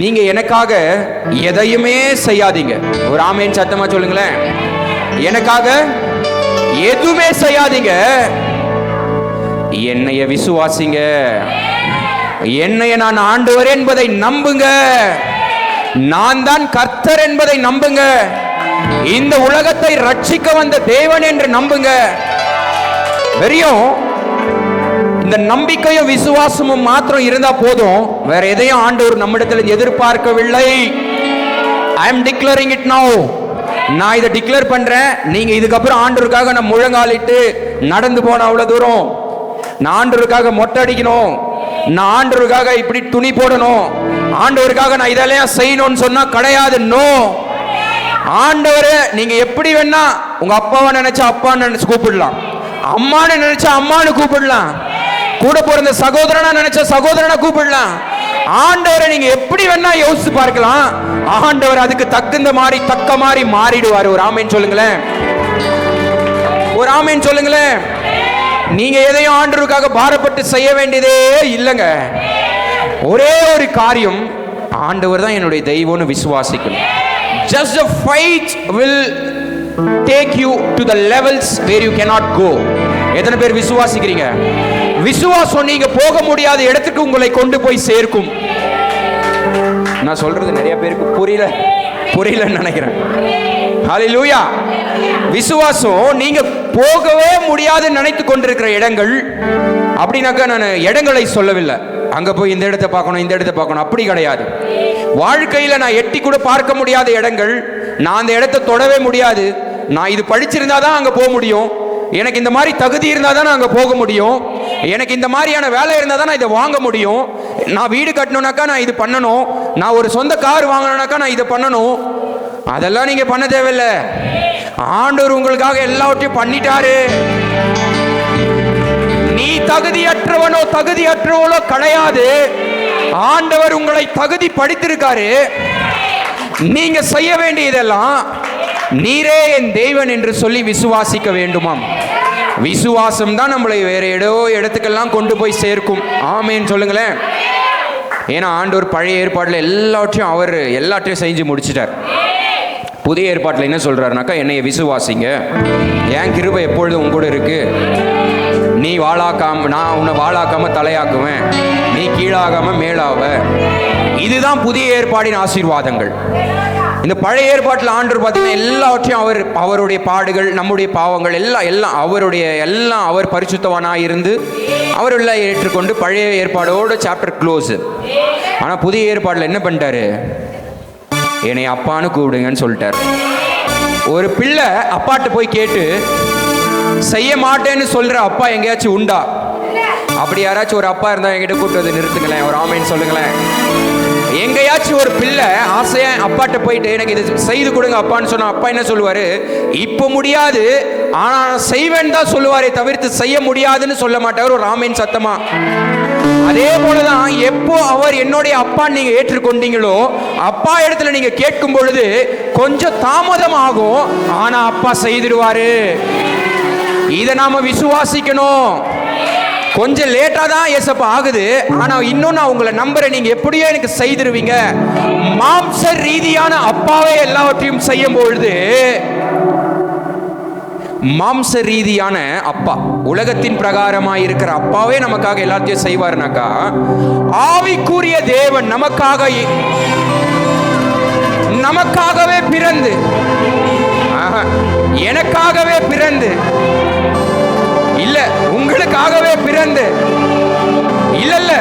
நீங்க எனக்காக எதையுமே செய்யாதீங்க. ஒரு ஆமேன் சத்தமா சொல்லுங்களேன். எனக்காக எதுவுமே செய்யாதீங்க, என்னைய விசுவாசிங்க, என்னைய நான் ஆண்டவர் என்பதை நம்புங்க, நான் தான் கர்த்தர் என்பதை நம்புங்க, இந்த உலகத்தை ரட்சிக்க வந்த தேவன் என்று நம்புங்க. வெறியும் இந்த நம்பிக்கையும் விசுவாசமும் மாத்திரம் இருந்தா போதும், வேற எதையும் ஆண்டவர் நம்மிடத்தில் எதிர்பார்க்கவில்லை. ஐ அம் டிக்ளேரிங் இட் நவ. நான் இதை டிக்ளேர் பண்றேன். நீங்க இதுக்கப்புறம் ஆண்டவருக்காக நான் முழங்காலிட்டு நடந்து போன அவ்வளவு தூரம், நான் ஆண்டவருக்காக மொட்டை அடிக்கணும், நான் ஆண்டவருக்காக இப்படி துணி போடணும், ஆண்டவருக்காக நான் இதெல்லாம் செய்யணும்னு சொன்னா கிடையாது. நோ. ஆண்டவரே நீங்க எப்படி வேணா உங்க அப்பாவை நினைச்சா அப்பான்னு நினைச்சு கூப்பிடலாம், அம்மான்னு நினைச்சா அம்மான்னு கூப்பிடலாம், கூட பிறந்த சகோதரனா நினைச்ச சகோதரனை கூப்பிடலாம். ஆண்டவரை நீங்க எப்படி வேணா யோசிச்சு பார்க்கலாம். ஆண்டவர் அதுக்கு தகுந்த மாதிரி தக்க மாதிரி மாறிடுவார். ஒரு ஆமேன் சொல்லுங்களேன். ஒரு ஆமேன் சொல்லுங்களேன். நீங்க எதையும் ஆண்டவருக்காக பாரப்பட்டு செய்ய வேண்டியதே இல்லைங்க. ஒரே ஒரு காரியம், ஆண்டவர் தான் என்னுடைய தெய்வம்னு விசுவாசிக்கணும். Just the fight will take you to the levels where you cannot go. எத்தனை பேர் விசுவாசிக்கிறீங்க? விசுவாசம் நீங்க போக முடியாத இடத்துக்கு உங்களை கொண்டு போய் சேர்க்கும். நான் சொல்றது நிறைய பேருக்கு புரியலன்னு நினைக்கிறேன். ஹல்லேலூயா. விசுவாசம் நீங்க போகவே முடியாதுன்னு நினைத்து கொண்டிருக்கிற இடங்கள், அப்படின்னாக்கா நான் இடங்களை சொல்லவில்லை, அங்க போய் இந்த இடத்தை பார்க்கணும் இந்த இடத்தை பார்க்கணும், அப்படி கிடையாது. வாழ்க்கையில நான் எட்டி கூட பார்க்க முடியாத இடங்கள், நான் அந்த இடத்தை தொடவே முடியாது, நான் இது படிச்சிருந்தா தான் அங்க போக முடியும், எனக்கு இந்த மாதிரி தகுதி இருந்தா தான் நான் அங்க போக முடியும், எனக்கு இந்த மாதிரியான வேலை இருந்தா தான் நான் இதை வாங்க முடியும், நான் வீடு கட்டணும்னாக்கா நான் இது பண்ணணும், நான் ஒரு சொந்த கார் வாங்கணும்னாக்கா நான் இதை பண்ணணும். அதெல்லாம் நீங்க பண்ண தேவையில்லை. ஆண்டவர் உங்களுக்காக எல்லாவற்றையும் பண்ணிட்டாரு. நீ தகுதியற்றவனோ தகுதியற்றவளோ கிடையாது. ஆண்டவர் உங்களை தகுதி படித்திருக்காரு. நீங்க செய்ய வேண்டியதெல்லாம் நீரே என் தேவன் என்று சொல்லி விசுவாசிக்க வேண்டுமாம். விசுவாசம் தான் நம்மளை வேற இடத்துக்கெல்லாம் கொண்டு போய் சேர்க்கும். ஆமேன்னு சொல்லுங்களேன். ஏன்னா ஆண்டவர் பழைய ஏற்பாட்டில் எல்லாத்தையும் செஞ்சு முடிச்சிட்டார். புதிய ஏற்பாட்டில் என்ன சொல்றாருனாக்கா, என்னைய விசுவாசிங்க, என் கிருபை எப்பொழுதும் உங்க கூட இருக்கு, நீ வாழாக்காம நான் உன்னை வாழாக்காம தலையாக்குவேன், நீ கீழாகாம மேலாவ. இதுதான் புதிய ஏற்பாடின் ஆசீர்வாதங்கள். இந்த பழைய ஏற்பாட்டில் ஆண்டவர் பார்த்தீங்கன்னா எல்லாவற்றையும் அவருடைய பாடுகள், நம்முடைய பாவங்கள் எல்லாம் அவர் பரிசுத்தவானாக இருந்து அவரெல்லாம் ஏற்றுக்கொண்டு பழைய ஏற்பாடோட சாப்டர் க்ளோஸ். ஆனால் புதிய ஏற்பாட்டில் என்ன பண்ணிட்டாரு? என்னை அப்பான்னு கூப்பிடுங்கன்னு சொல்லிட்டார். ஒரு பிள்ளை அப்பாட்ட போய் கேட்டு செய்ய மாட்டேன்னு சொல்ற அப்பா எங்கேயாச்சும் உண்டா? அப்படி யாராச்சும் ஒரு அப்பா இருந்தா என்கிட்ட கூப்பிட்டு வந்து நிறுத்துங்களேன். ஒரு ஆமேன்னு சொல்லுங்களேன். எங்கேயாச்சும் ஒரு பிள்ளை ஆசையா அப்பாட்ட போயிட்டு எனக்கு இது செய்து கொடுங்க அப்பான்னு சொன்னா அப்பா என்ன சொல்லுவாரு? இப்போ முடியாது, ஆனா நான் செய்வேன் தான் சொல்லுவாரே தவிர்த்து செய்ய முடியாதுன்னு சொல்ல மாட்டார். ஒரு ஆமேன் சத்தமா. அதே போலதான் எப்போ அவர் என்னுடைய அப்பா நீங்க ஏற்றுக்கொண்டீங்களோ, அப்பா இடத்துல நீங்க கேட்கும் பொழுது கொஞ்சம் தாமதம் ஆகும், ஆனா அப்பா செய்திடுவாரு. இதை நாம விசுவாசிக்கணும். கொஞ்சம் லேட்டா தான் ஏசப்பா ஆகுது, ஆனா இன்னும் நான் உங்களை நம்புறேன், நீங்க எப்படியோ எனக்கு செய்திருவீங்க. மாம்ச ரீதியான அப்பாவே எல்லாவற்றையும் செய்யும் பொழுது, மாம்ச ரீதியான அப்பா, உலகத்தின் பிரகாரமாய் இருக்கிற அப்பாவே நமக்காக எல்லாத்தையும் செய்வார்னாக்கா, ஆவிக்குரிய தேவன் நமக்காகவே பிறந்து, எனக்காகவே பிறந்து இல்ல, உங்களுக்காகவே பிறந்து இல்ல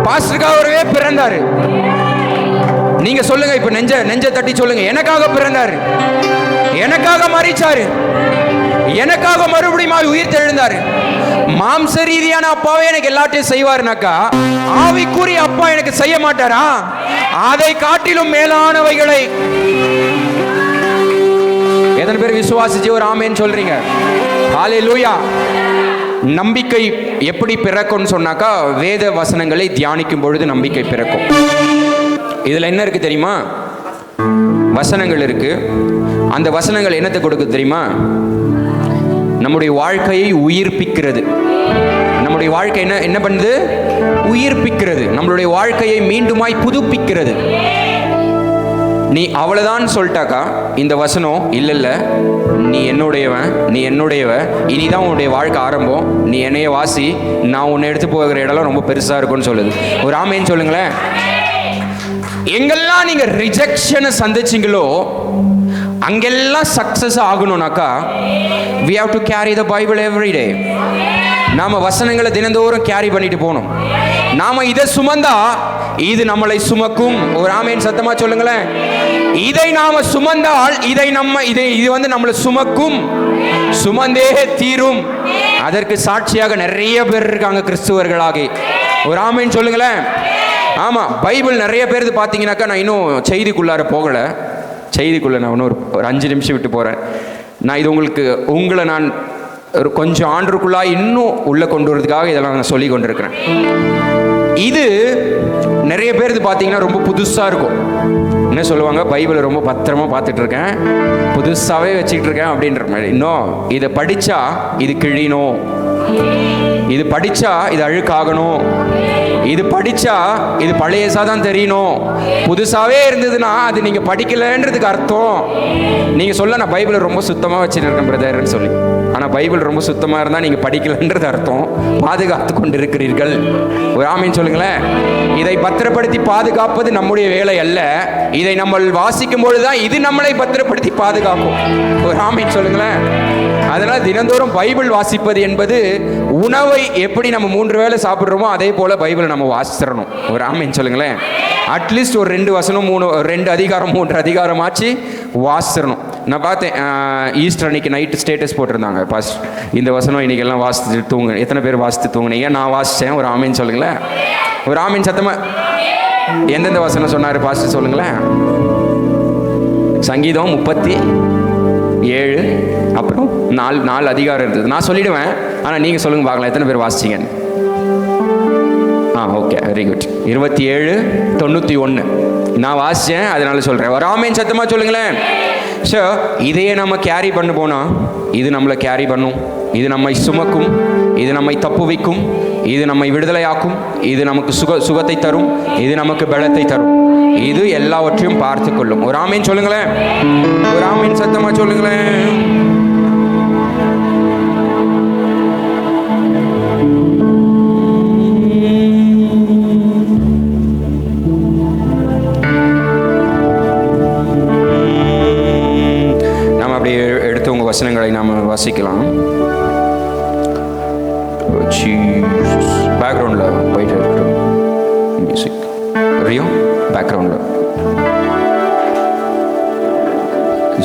பாஸ்டருக்காகவே பிறந்தாரு. நீங்க சொல்லுங்க, இப்ப நெஞ்ச தட்டி சொல்லுங்க, எனக்காக பிறந்தாரு, எனக்காக மரிச்சாரு, எனக்காக மறுபடியும் உயிர் தெழுந்தாரு. மாம்ச ரீதியான அப்பாவே எனக்கு எல்லாத்தையும் செய்வாருனாக்கா, ஆவிக்குரிய அப்பா எனக்கு செய்ய மாட்டாரா? அதை காட்டிலும் மேலானவைகளை எத்தனை பேர் விசுவாசிச்சு ஒரு ஆமேன்னு சொல்றீங்க? ஹல்லேலூயா. நம்பிக்கை எப்படி பிறக்கும்னு சொன்னாக்கா, வேத வசனங்களை தியானிக்கும் பொழுது நம்பிக்கை பிறக்கும். இதுல என்ன இருக்கு தெரியுமா? வசனங்கள் இருக்கு. அந்த வசனங்கள் என்னத்தை கொடுக்குது தெரியுமா? நம்முடைய வாழ்க்கையை உயிர்ப்பிக்கிறது, நம்முடைய வாழ்க்கை என்ன பண்ணுது? உயிர்ப்பிக்கிறது. நம்மளுடைய வாழ்க்கையை மீண்டுமாய் புதுப்பிக்கிறது. நீ அவ்வளவுதான் சொல்லிட்டாக்கா இந்த வசனம் இல்ல நீ என்னுடையவன், நீ என்னுடையவ, இனிதான் உன்னுடைய வாழ்க்கை ஆரம்பம், நீ என்னைய வாசி, நான் உன்னை எடுத்து போகிற இடம்லாம் ரொம்ப பெருசா இருக்கும்னு சொல்லுது. ஒரு ஆமேன்னு சொல்லுங்களேன். எங்கெல்லாம் நீங்க ரிஜெக்ஷனை சந்திச்சிங்களோ அங்கெல்லாம் success ஆகணும்னாக்கா we have to carry the Bible every day. நாம வசனங்களை தினந்தோறும் கேரி பண்ணிட்டு போகணும். நாம இதை சுமந்தா இது நம்மளை சுமக்கும். ஒரு ஆமேன் சத்தமா சொல்லுங்களேன். இதை நாம சுமந்தால் இது வந்து நம்மளை சுமக்கும், சுமந்தே தீரும். அதற்கு சாட்சியாக நிறைய பேர் இருக்காங்க கிறிஸ்துவர்களாகி. ஒரு ஆமேன் சொல்லுங்களேன். ஆமா, பைபிள் நிறைய பேர் பார்த்தீங்கன்னாக்கா, நான் இன்னும் செய்திக்குள்ளார போகலை. செய்திக்குள்ள நான் இன்னும் ஒரு 5 நிமிஷம் விட்டு போறேன். நான் இது உங்களை நான் ஒரு கொஞ்சம் ஆண்டுக்குள்ளா இன்னும் உள்ள கொண்டு வரதுக்காக இதெல்லாம் நான் சொல்லி கொண்டிருக்கிறேன். இது நிறைய பேருக்கு பார்த்தீங்கன்னா ரொம்ப புதுசாக இருக்கும். என்ன சொல்லுவாங்க? பைபிளை ரொம்ப பத்திரமா பார்த்துட்டு இருக்கேன், புதுசாகவே வச்சுக்கிட்டு இருக்கேன் அப்படின்ற மாதிரி. இன்னும் இதை படித்தா இது கிழியணும், இது படித்தா இது அழுக்காகணும், இது படித்தா இது பழையசா தான் தெரியணும். புதுசாகவே இருந்ததுன்னா அது நீங்கள் படிக்கலைன்றதுக்கு அர்த்தம். நீங்கள் சொல்ல நான் பைபிளை ரொம்ப சுத்தமாக வச்சுட்டு இருக்கேன் பிரதர்ன்னு சொல்லி, ஆனால் பைபிள் ரொம்ப சுத்தமாக இருந்தால் நீங்கள் படிக்கலைன்றது அர்த்தம், பாதுகாத்து கொண்டு இருக்கிறீர்கள். ஒரு ஆமீன் சொல்லுங்களேன். இதை பத்திரப்படுத்தி பாதுகாப்பது நம்முடைய வேலை அல்ல, இதை நம்ம வாசிக்கும் பொழுதுதான் இது நம்மளை பத்திரப்படுத்தி பாதுகாக்கும். ஒரு ஆமீன் சொல்லுங்களேன். அதனால் தினந்தோறும் பைபிள் வாசிப்பது என்பது உணவை எப்படி நம்ம 3 வேளை சாப்பிட்றோமோ அதே போல் பைபிளை நம்ம வாசிச்சிடணும். ஒரு ஆமீன் சொல்லுங்களேன். அட்லீஸ்ட் ஒரு 2 வசனம் 2 அதிகாரம் 3 அதிகாரம் ஆச்சு வாசிச்சிடணும். நான் பார்த்தேன், ஈஸ்டர் அன்னைக்கு நைட்டு ஸ்டேட்டஸ் போட்டிருந்தாங்க, பாஸ்ட் இந்த வசனம் இன்னைக்கெல்லாம் வாசித்து தூங்கு. எத்தனை பேர் வாசித்து தூங்குனீங்க? நான் வாசித்தேன். ஒரு ஆமீன் சொல்லுங்களேன். ஒரு ஆமீன் சத்தமா. எந்தெந்த வசனம் சொன்னார் பாஸ்ட் சொல்லுங்களேன். சங்கீதம் 37, அப்புறம் 4 அதிகாரம் இருந்தது. நான் சொல்லிடுவேன், ஆனால் நீங்கள் சொல்லுங்க பார்க்கலாம் எத்தனை பேர் வாசிச்சிங்கன்னு. Okay, very good. 27, 91 நான் வாசித்தேன், அதனால சொல்கிறேன். ஒரு ஆமீன் சத்தமாக சொல்லுங்களேன். ஸோ இதையே நம்ம கேரி பண்ண போனால் இது நம்மளை கேரி பண்ணும், இது நம்மை சுமக்கும், இது நம்மை தப்பு வைக்கும், இது நம்மை விடுதலையாக்கும், இது நமக்கு சுகத்தை தரும், இது நமக்கு பலத்தை தரும், இது எல்லாவற்றையும் பார்த்து கொள்ளும். ஒரு ஆமீன் சொல்லுங்களேன். ஒரு ஆமீன் சத்தமாக சொல்லுங்களேன். வசனங்களை நாம் வாசிக்கலாம். பேக்ரவுண்டில் போயிட்டு இருக்கட்டும் மியூசிக். ரியோ பேக்ரவுண்டில்.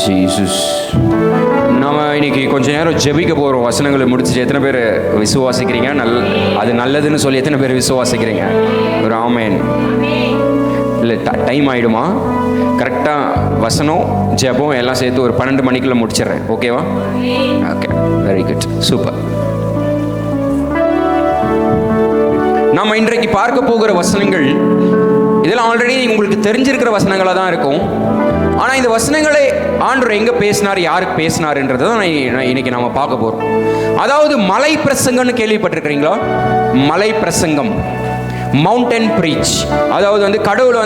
ஜீசஸ். நம்ம இன்னைக்கு கொஞ்ச நேரம் ஜெபிக்க போகிறோம். வசனங்களை முடிச்சுட்டு எத்தனை பேர் விசுவாசிக்கிறீங்க? அது நல்லதுன்னு சொல்லி எத்தனை பேர் விசுவாசிக்கிறீங்க? ஒரு ஆமேன். இல்லை டைம் ஆகிடுமா? கரெக்டாக வசனம் ஜெபம் எல்லாம் சேர்த்து ஒரு 12 மணிக்குள்ள முடிச்சிடுறேன். ஓகேவா? Okay, very good, super. நாம் இன்றைக்கு பார்க்க போகிற வசனங்கள் இதெல்லாம் ஆல்ரெடி உங்களுக்கு தெரிஞ்சிருக்கிற வசனங்களாக தான் இருக்கும். ஆனால் இந்த வசனங்களை ஆண்டவர் எங்கே பேசினார், யாருக்கு பேசினார்ன்றதை தான் இன்னைக்கு நாம் பார்க்க போகிறோம். அதாவது மலை பிரசங்கம்னு கேள்விப்பட்டிருக்கிறீங்களா? மலை பிரசங்கம், மவுண்டன் பிரீச். அதாவது கடவுள்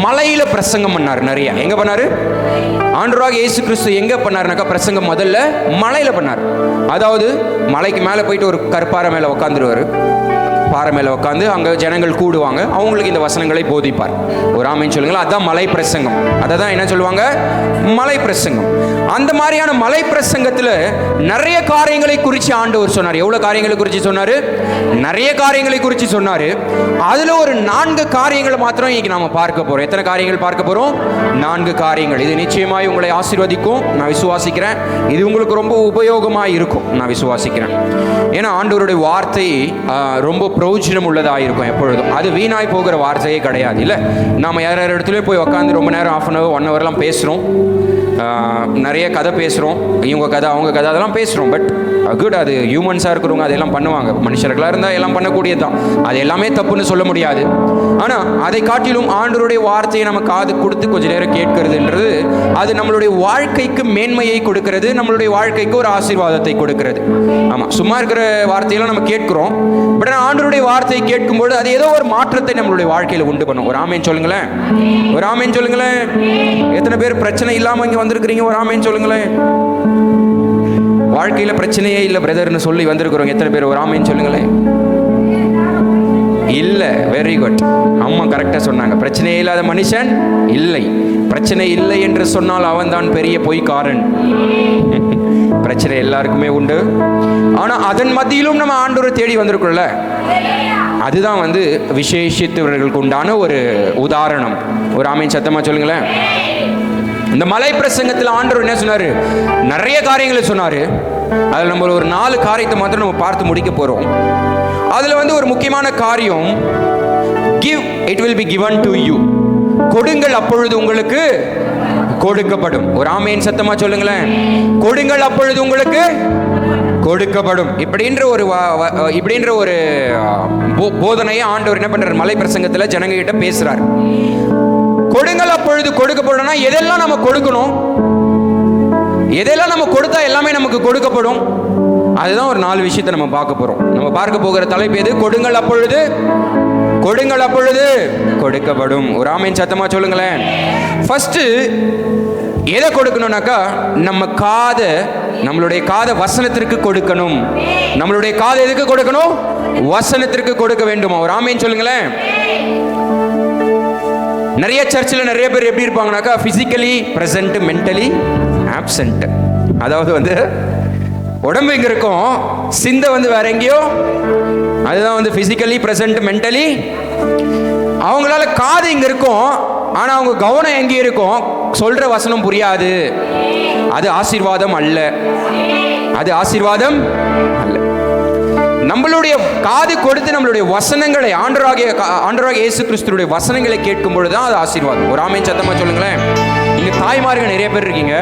மலையில பிரசங்கம் பண்ணார். நிறைய எங்க பண்ணாரு? ஆண்டவராகிய இயேசு கிறிஸ்து எங்க பண்ணாருனாக்கா பிரசங்கம் முதல்ல மலையில பண்ணார். அதாவது மலைக்கு மேல போயிட்டு ஒரு கற்பாறை மேல உட்காந்துருவாரு. பாறை மேல உட்காந்து அங்க ஜனங்கள் கூடுவாங்க, அவங்களுக்கு இந்த வசனங்களை போதிப்பார். ஒரு ஆமீன் சொல்லுங்களா. அதுதான் மலை பிரசங்கம். அதை தான் என்ன சொல்லுவாங்க? மலை பிரசங்கம். அந்த மாதிரியான மலை பிரசங்கத்தில் நிறைய காரியங்களை குறித்து ஆண்டவர் சொன்னார். எவ்வளவு காரியங்களை குறித்து சொன்னாரு? நிறைய காரியங்களை குறித்து சொன்னாரு. அதுல ஒரு 4 காரியங்களை மாத்திரம் இன்னைக்கு நாம பார்க்க போறோம். எத்தனை காரியங்கள் பார்க்க போறோம்? 4 காரியங்கள். இது நிச்சயமாய் உங்களை ஆசீர்வதிக்கும், நான் விசுவாசிக்கிறேன். இது உங்களுக்கு ரொம்ப உபயோகமாக இருக்கும், நான் விசுவாசிக்கிறேன். ஏன்னா ஆண்டவருடைய வார்த்தை ரொம்ப பிரயோஜனம் உள்ளதாக இருக்கும் எப்பொழுதும். அது வீணாய் போகிற வார்த்தையே கிடையாது. இல்லை, நம்ம யார் இடத்துலையும் போய் உட்காந்து ரொம்ப நேரம் 1/2 hour 1 hourலாம் பேசுகிறோம், நிறைய கதை பேசுகிறோம், இவங்க கதை அவங்க கதை அதெல்லாம் பேசுகிறோம். பட் குட், அது ஹியூமன்ஸாக இருக்கிறவங்க அதெல்லாம் பண்ணுவாங்க, மனுஷர்களாக இருந்தால் எல்லாம் பண்ணக்கூடியது தான், அது எல்லாமே தப்புன்னு சொல்ல முடியாது. ஆனால் அதை காட்டிலும் ஆண்டவருடைய வார்த்தையை நம்ம காது கொடுத்து கொஞ்ச நேரம் கேட்கறதுன்றது அது நம்மளுடைய வாழ்க்கைக்கு மேன்மையை கொடுக்கிறது, நம்மளுடைய வாழ்க்கைக்கு ஒரு ஆசீர்வாதத்தை கொடுக்கிறது. ஆமாம், சும்மா இருக்கிற வார்த்தையெல்லாம் நம்ம கேட்கிறோம், பட் ஆண்டவருடைய வார்த்தையை கேட்கும்போது அது ஏதோ ஒரு மாற்றத்தை நம்மளுடைய வாழ்க்கையில் உண்டு பண்ணும். ஒரு ஆமேன் சொல்லுங்களேன், ஒரு ஆமேன் சொல்லுங்களேன். எத்தனை பேர் பிரச்சனை இல்லாமல் இங்கே வந்திருக்கிறீங்க? ஒரு ஆமேன் சொல்லுங்களேன். வாழ்க்கையில் பிரச்சனையே இல்லை பிரதர்னு சொல்லி வந்திருக்கிறோம் எத்தனை பேர்? ஒரு ஆமேன் சொல்லுங்களேன். இல்லை, வெரி குட், அம்மா கரெக்டாக சொன்னாங்க. பிரச்சனையே இல்லாத மனுஷன் இல்லை. பிரச்சனை இல்லை என்று சொன்னால் அவன் தான் பெரிய பொய்க்காரன். பிரச்சனை எல்லாருக்குமே உண்டு, ஆனால் அதன் மத்தியிலும் நம்ம ஆண்டவரை தேடி வந்திருக்கோம்ல, அதுதான் விசேஷித்தவர்களுக்கு உண்டான ஒரு உதாரணம். ஒரு ஆமீன் சத்தமா சொல்லுங்களேன். இந்த மலை பிரசங்கத்தில் ஆண்டவர் என்ன சொன்னார்? நிறைய காரியங்களை சொன்னார். அதில் நம்ம ஒரு 4 காரியத்தை மாத்திரம் நம்ம பார்த்து முடிக்க போகிறோம். அதில் ஒரு முக்கியமான காரியம், give it will be given to you. கொடுங்கள் அப்பொழுது உங்களுக்கு கொடுக்கப்படும். ஒரு ஆமேன் சத்தமா சொல்லுங்களேன். கொடுங்கள் அப்பொழுது உங்களுக்கு கொடுக்கப்படும். இப்படின்ற ஒரு போதனையை ஆண்டவர் என்ன பண்றார்? மலை பிரசங்கத்தில் ஜனங்க கிட்ட பேசுறார். கொடுங்கள் அப்பொழுது கொடுக்கப்படும். எதெல்லாம் நம்ம கொடுக்கணும், எதெல்லாம் நம்ம கொடுத்தா எல்லாமே நமக்கு கொடுக்கப்படும், அதுதான் ஒரு 4 விஷயத்தை நம்ம பார்க்க போறோம். நம்ம பார்க்க போகிற தலைப்பு எது? கொடுங்கள் அப்பொழுது கொடுங்கள் அப்பொழுது கொடுக்கப்படும். ஒரு ஆமீன் சத்தமா சொல்லுங்களேன். ஃபர்ஸ்ட் எதை கொடுக்கணும்னாக்கா, நம்மளுடைய காதை வசனத்திற்கு கொடுக்கணும். நம்மளுடைய காதை எதுக்கு கொடுக்கணும்? வசனத்திற்கு கொடுக்க வேண்டுமா? ஒரு ஆமீன் சொல்லுங்களேன். நிறைய சர்ச்சில் நிறைய பேர் எப்படி இருப்பாங்கனாக்கா, பிசிக்கலி பிரசன்ட், மென்டலி ஆப்சென்ட். அதாவது உடம்பு இங்க இருக்கும், சிந்தை வேற எங்கேயோ. அதுதான் பிசிக்கலி பிரசன்ட், மென்டலி. அவங்களால காது இங்க இருக்கும், ஆனா அவங்க கவனம் எங்கே இருக்கும்? சொல்ற வசனம் புரியாது. அது ஆசீர்வாதம் அல்ல, அது ஆசீர்வாதம் அல்ல. நம்மளுடைய காது கொடுத்து நம்மளுடைய வசனங்களை, ஆண்டவராகிய இயேசு கிறிஸ்துவுடைய வசனங்களை கேட்கும் பொழுதுதான் அது ஆசீர்வாதம். ஒரு ஆமீன் சத்தமா சொல்லுங்களேன். இங்க தாய்மார்கள் நிறைய பேர் இருக்கீங்க,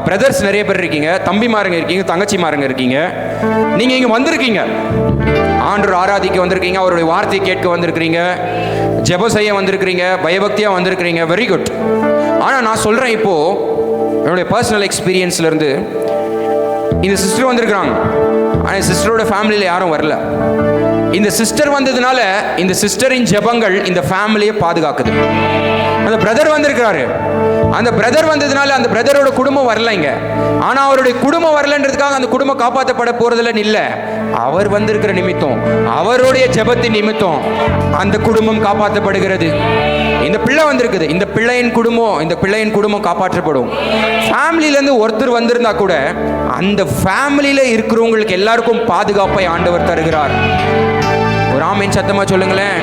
பிரதர்ஸ் நிறைய பேர் இருக்கீங்க, தம்பிமாருங்க இருக்கீங்க, தங்கச்சிமாருங்க இருக்கீங்க. நீங்க இங்க வந்திருக்கீங்க, ஆண்டவர் ஆராதிக்க வந்திருக்கீங்க, அவருடைய வார்த்தையை கேட்க வந்திருக்கிறீங்க, ஜெபம் செய்ய வந்திருக்கிறீங்க, பயபக்தியா வந்திருக்கிறீங்க. Very good. ஆனா நான் சொல்றேன், இப்போ என்னுடைய பர்சனல் எக்ஸ்பீரியன்ஸ்ல இருந்து இந்த சிஸ்டர் வந்திருக்கிறாங்க, ஆனால் சிஸ்டரோட ஃபேமிலியில் யாரும் வரல. இந்த சிஸ்டர் வந்ததுனால இந்த சிஸ்டரின் ஜெபங்கள் இந்த ஃபேமிலியை பாதுகாக்குது. அந்த பிரதர் வந்திருக்கிறாரு, அந்த பிரதர் வந்ததுனால அந்த பிரதரோட குடும்பம் வரலைங்க. ஆனால் அவருடைய குடும்பம் வரலன்றதுக்காக அந்த குடும்பம் காப்பாற்றப்பட போறதில்லைன்னு இல்லை. அவர் வந்திருக்கிற நிமித்தம், அவருடைய ஜெபத்தின் நிமித்தம் அந்த குடும்பம் காப்பாற்றப்படுகிறது. இந்த பிள்ளை வந்திருக்குது, இந்த பிள்ளையின் குடும்பம் காப்பாற்றப்படும். ஃபேமிலியிலேருந்து ஒருத்தர் வந்திருந்தா கூட அந்த ஃபேமிலியில இருக்கிறவங்களுக்கு எல்லாருக்கும் பாதுகாப்பை ஆண்டவர் தருகிறார். ஒரு ஆமீன் சத்தமா சொல்லுங்களேன்.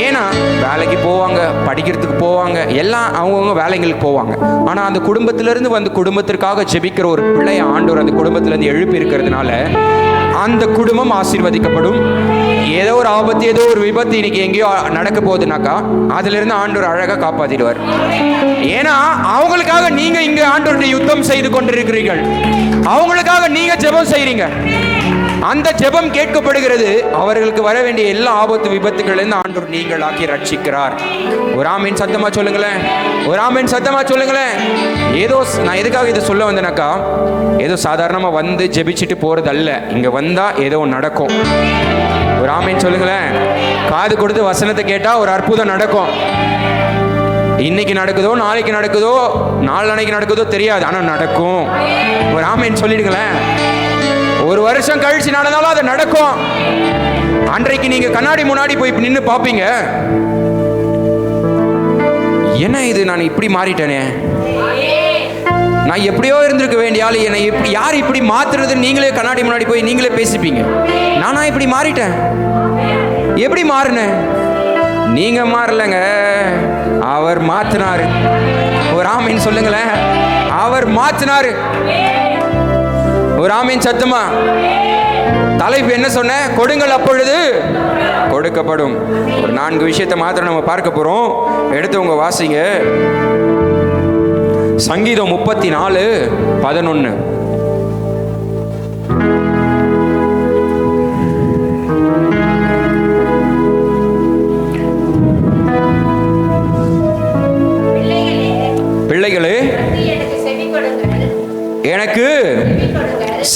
ஏன்னா வேலைக்கு போவாங்க, படிக்கிறதுக்கு போவாங்க, எல்லாம் அவங்கவுங்க வேலைங்களுக்கு போவாங்க. ஆனால் அந்த குடும்பத்திலிருந்து குடும்பத்திற்காக ஜெபிக்கிற ஒரு பிள்ளைய ஆண்டவர் அந்த குடும்பத்திலேருந்து எழுப்பி இருக்கிறதுனால அந்த குடும்பம் ஆசீர்வதிக்கப்படும். ஏதோ ஒரு ஆபத்து, ஏதோ ஒரு விபத்து இன்னைக்கு எங்கேயோ நடக்க போகுதுனாக்கா அதிலிருந்து ஆண்டவர் அழகாக காப்பாற்றிடுவார். ஏன்னா அவங்களுக்காக நீங்க இங்க ஆண்டவருடைய யுத்தம் செய்து கொண்டிருக்கிறீர்கள், அவங்களுக்காக நீங்க ஜெபம் செய்றீங்க. அந்த ஜெபம் கேட்கப்படுகிறது. அவர்களுக்கு வர வேண்டிய எல்லா ஆபத்து விபத்துகளிலிருந்து ஆண்டவர் நீங்கள் ஆக்கி ரட்சிக்கிறார். ஒரு ஆமீன் சத்தமா சொல்லுங்களேன். ஒரு ஆமீன் சத்தமா சொல்லுங்களேன். ஏதோ நான் எதுக்காக இதை சொல்ல வந்தேனாக்கா, ஏதோ சாதாரணமாக வந்து ஜெபிச்சுட்டு போறது அல்ல. இங்க வந்தா ஏதோ நடக்கும். ஒரு ஆமீன் சொல்லுங்களேன். காது கொடுத்து வசனத்தை கேட்டா ஒரு அற்புதம் நடக்கும். இன்னைக்கு நடக்குதோ, நாளைக்கு நடக்குதோ, நாளைக்கு நடக்குதோ தெரியாது, ஆனா நடக்கும். ஒரு ஆமீன் சொல்லிடுங்களேன். ஒரு வருஷம் கழிச்சு நடந்தாலும் அது நடக்கும். அன்றைக்கு நீங்க கண்ணாடி முன்னாடி போய் நின்று பார்ப்பீங்க, என்ன இது, நான் இப்படி மாறிட்டேனே, நான் எப்படியோ இருந்திருக்க வேண்டிய ஆளு, என்னை இப்படி யார் இப்படி மாத்துறது, நீங்களே கண்ணாடி முன்னாடி போய் நீங்களே பேசிப்பீங்க. நானா இப்படி மாறிட்டேன், எப்படி மாறினேன்? நீங்க மாறலங்க, அவர் மாத்தினாரு. ஒரு ஆமீன் சொல்லுங்களேன். அவர் மாத்தினாரு. ஒரு ஆமீன் சத்தமா. தலைப்பு என்ன சொன்ன? கொடுங்கள் அப்பொழுது கொடுக்கப்படும். ஒரு 4 விஷயத்தை மாத்திரம் நம்ம பார்க்க போறோம். எடுத்தவங்க வாசிங்க. சங்கீதம் 34:11.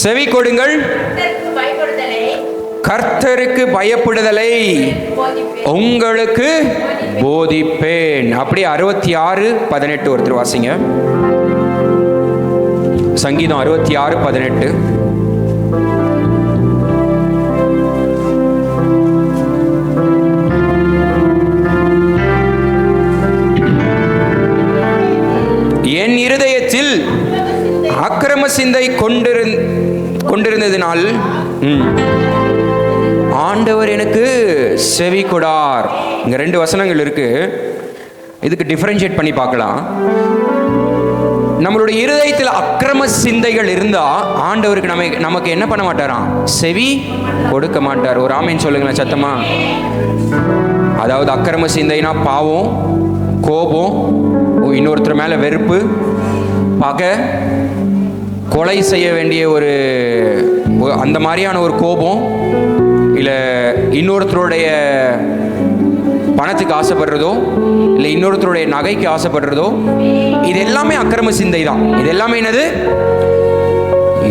செவி கொடுங்கள், கர்த்தருக்கு பயப்படுதலை உங்களுக்கு போதிப்பேன். அப்படி 66:18 ஒருத்தர் வாசிங்க. சங்கீதம் 66:18. என் இருதயத்தில் அக்கிரம சிந்தை கொண்டிருந்ததினால் ஆண்டவர் எனக்கு செவி கொடார். இங்க 2 வசனங்கள் இருக்கு, இதுக்கு டிஃபரன்ஷியேட் பண்ணி பார்க்கலாம். நம்மளுடைய இருதயத்தில் அக்கிரம சிந்தைகள் இருந்தா ஆண்டவருக்கு நமக்கு என்ன பண்ண மாட்டாராம்? செவி கொடுக்க மாட்டார். ஒரு ஆமேன் சொல்லுங்களேன் சத்தமா. அதாவது அக்கிரம சிந்தைனா பாவம், கோபம், இன்னொருத்தர் மேல வெறுப்பு, பகை, கொலை செய்ய வேண்டிய ஒரு அந்த மாதிரியான ஒரு கோபம், இல்லை இன்னொருத்தருடைய பணத்துக்கு ஆசைப்படுறதோ, இல்லை இன்னொருத்தருடைய நகைக்கு ஆசைப்படுறதோ, இது எல்லாமே அக்கிரம சிந்தை தான். இது எல்லாமே என்னது?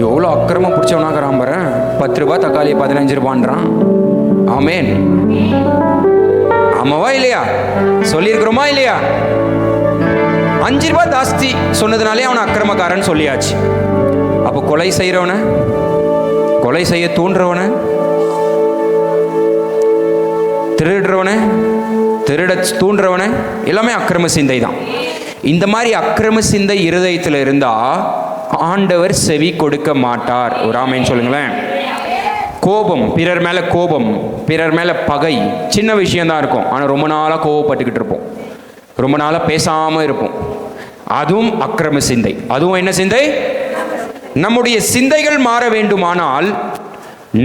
எவ்வளோ அக்கிரமம் பிடிச்சவனாகிறான் பாரு, 10 ரூபாய் தக்காளி 15 ரூபான்றான். ஆமேன். ஆமாவா இல்லையா? சொல்லியிருக்கிறோமா இல்லையா? 5 ரூபாய் ஜாஸ்தி சொன்னதுனாலே அவனை அக்கிரமக்காரன் சொல்லியாச்சு. அப்போ கொலை செய்கிறவன, கொலை செய்ய தூண்டுறவன, திருடுறவன, திருட தூண்டுறவன எல்லாமே அக்கிரம சிந்தை தான். இந்த மாதிரி அக்கிரம சிந்தை இருதயத்தில் இருந்தா ஆண்டவர் செவி கொடுக்க மாட்டார். ஒரு ஆமேன் சொல்லுங்களேன். கோபம், பிறர் மேல கோபம், பிறர் மேல பகை, சின்ன விஷயம்தான் இருக்கும், ஆனால் ரொம்ப நாளாக கோபப்பட்டுக்கிட்டு இருப்போம், ரொம்ப நாளாக பேசாமல் இருப்போம். அதுவும் அக்கிரம சிந்தை. அதுவும் என்ன சிந்தை? நம்முடைய சிந்தைகள் மாற வேண்டுமானால்,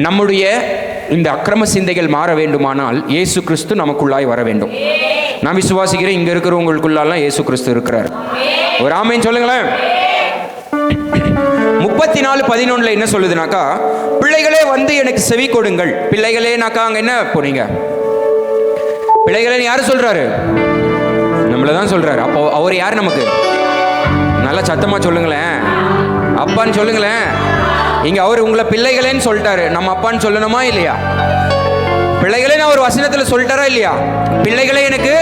நம்முடைய இந்த அக்கிரம சிந்தைகள் மாற வேண்டுமானால் இயேசு கிறிஸ்து நமக்குள்ளாய் வர வேண்டும். நான் விசுவாசிக்கிறேன், இங்க இருக்கிறவங்களுக்குள்ளாலாம் இயேசு கிறிஸ்து இருக்கிறார். ஒரு ஆமேன் சொல்லுங்களேன். 34:11 என்ன சொல்லுதுனாக்கா, பிள்ளைகளே வந்து எனக்கு செவி கொடுங்கள். பிள்ளைகளேனாக்கா அங்க என்ன போறீங்க? பிள்ளைகளே யாரு சொல்றாரு? நம்மள தான் சொல்றாரு. அப்போ அவர் யார் நமக்கு? நல்லா சத்தமா சொல்லுங்களேன். அப்பான்னு சொல்லுங்களேன். இங்க அவர் உங்களை பிள்ளைகளேன்னு சொல்லிட்டாரு, நம்ம அப்பான்னு சொல்லணுமா இல்லையா? பிள்ளைகளே அவர் வசனத்துல சொல்லிட்டாரா இல்லையா? பிள்ளைகளே எனக்கு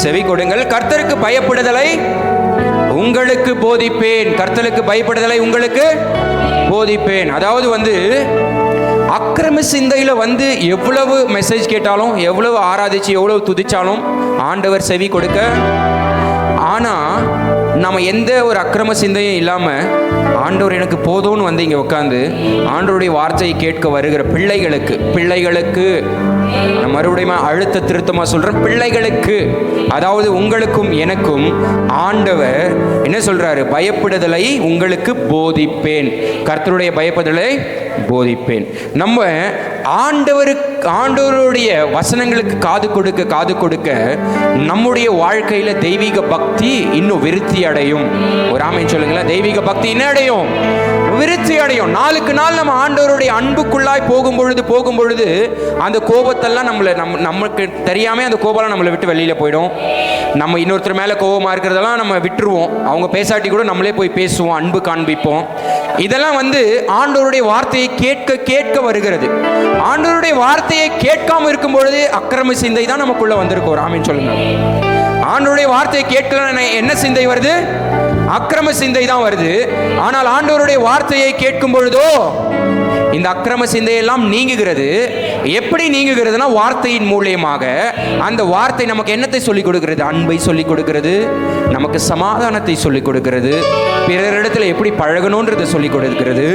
செவி கொடுங்கள், கர்த்தருக்கு பயப்படுதலை உங்களுக்கு போதிப்பேன். கர்த்தருக்கு பயப்படுதலை உங்களுக்கு போதிப்பேன். அதாவது வந்து அக்கிரம சிந்தையில வந்து எவ்வளவு மெசேஜ் கேட்டாலும், எவ்வளவு ஆராதிச்சு, எவ்வளவு துதிச்சாலும் ஆண்டவர் செவி கொடுக்க. ஆனா நம்ம எந்த ஒரு அக்கிரம சிந்தையும் இல்லாம ஆண்டவர் எனக்கு போதும்னு வந்து இங்க உட்காந்து ஆண்டவருடைய வார்த்தையை கேட்க வருகிற பிள்ளைகளுக்கு நான் மறுபடியும் அழுத்த திருத்தமா சொல்றேன், பிள்ளைகளுக்கு, அதாவது உங்களுக்கும் எனக்கும் ஆண்டவர் என்ன சொல்றாரு? பயப்படுதலை உங்களுக்கு போதிப்பேன், கர்த்தருடைய பயப்படுதலை போதிப்பேன். நம்ம ஆண்டவருடைய வசனங்களுக்கு காது கொடுக்க நம்முடைய வாழ்க்கையில தெய்வீக பக்தி இன்னும் விருத்தி அடையும். ஒரு ஆமேன் சொல்லுங்களேன். தெய்வீக பக்தி என்ன அடையும்? விருத்தி அடையும். நாளுக்கு நாள் நம்ம ஆண்டவருடைய அன்புக்குள்ளாய் போகும் பொழுது அந்த கோபத்தெல்லாம் நமக்கு தெரியாம அந்த கோபம் நம்மளை விட்டு வெளியில போயிடும். நம்ம இன்னொருத்தர் மேல கோபமா இருக்கிறதெல்லாம் நம்ம விட்டுருவோம். அவங்க பேசாட்டி கூட நம்மளே போய் பேசுவோம், அன்பு காண்பிப்போம். இதெல்லாம் வந்து ஆண்டவருடைய வார்த்தையை கேட்க வருகிறது. ஆண்டவருடைய வார்த்தையை கேட்காம இருக்கும் பொழுது அக்கிரம சிந்தை தான் நமக்குள்ள வந்திருக்கும். ஒரு ஆமீன் சொல்லுங்க. ஆண்டவருடைய வார்த்தையை கேட்கல என்ன சிந்தை வருது? அக்கிரம சிந்தை தான் வருது. ஆனால் ஆண்டவருடைய வார்த்தையை கேட்கும் பொழுதோ இந்த அக்கிரம சிந்தையெல்லாம் நீங்குகிறது. எப்படி நீங்குகிறதுனா, வார்த்தையின் மூலியமாக. அந்த வார்த்தை நமக்கு என்னத்தை சொல்லிக் கொடுக்கிறது? அன்பை சொல்லிக் கொடுக்கிறது, நமக்கு சமாதானத்தை சொல்லிக் கொடுக்கிறது, பிறரிடத்துல எப்படி பழகணும்ன்றதை சொல்லிக் கொடுக்கிறது,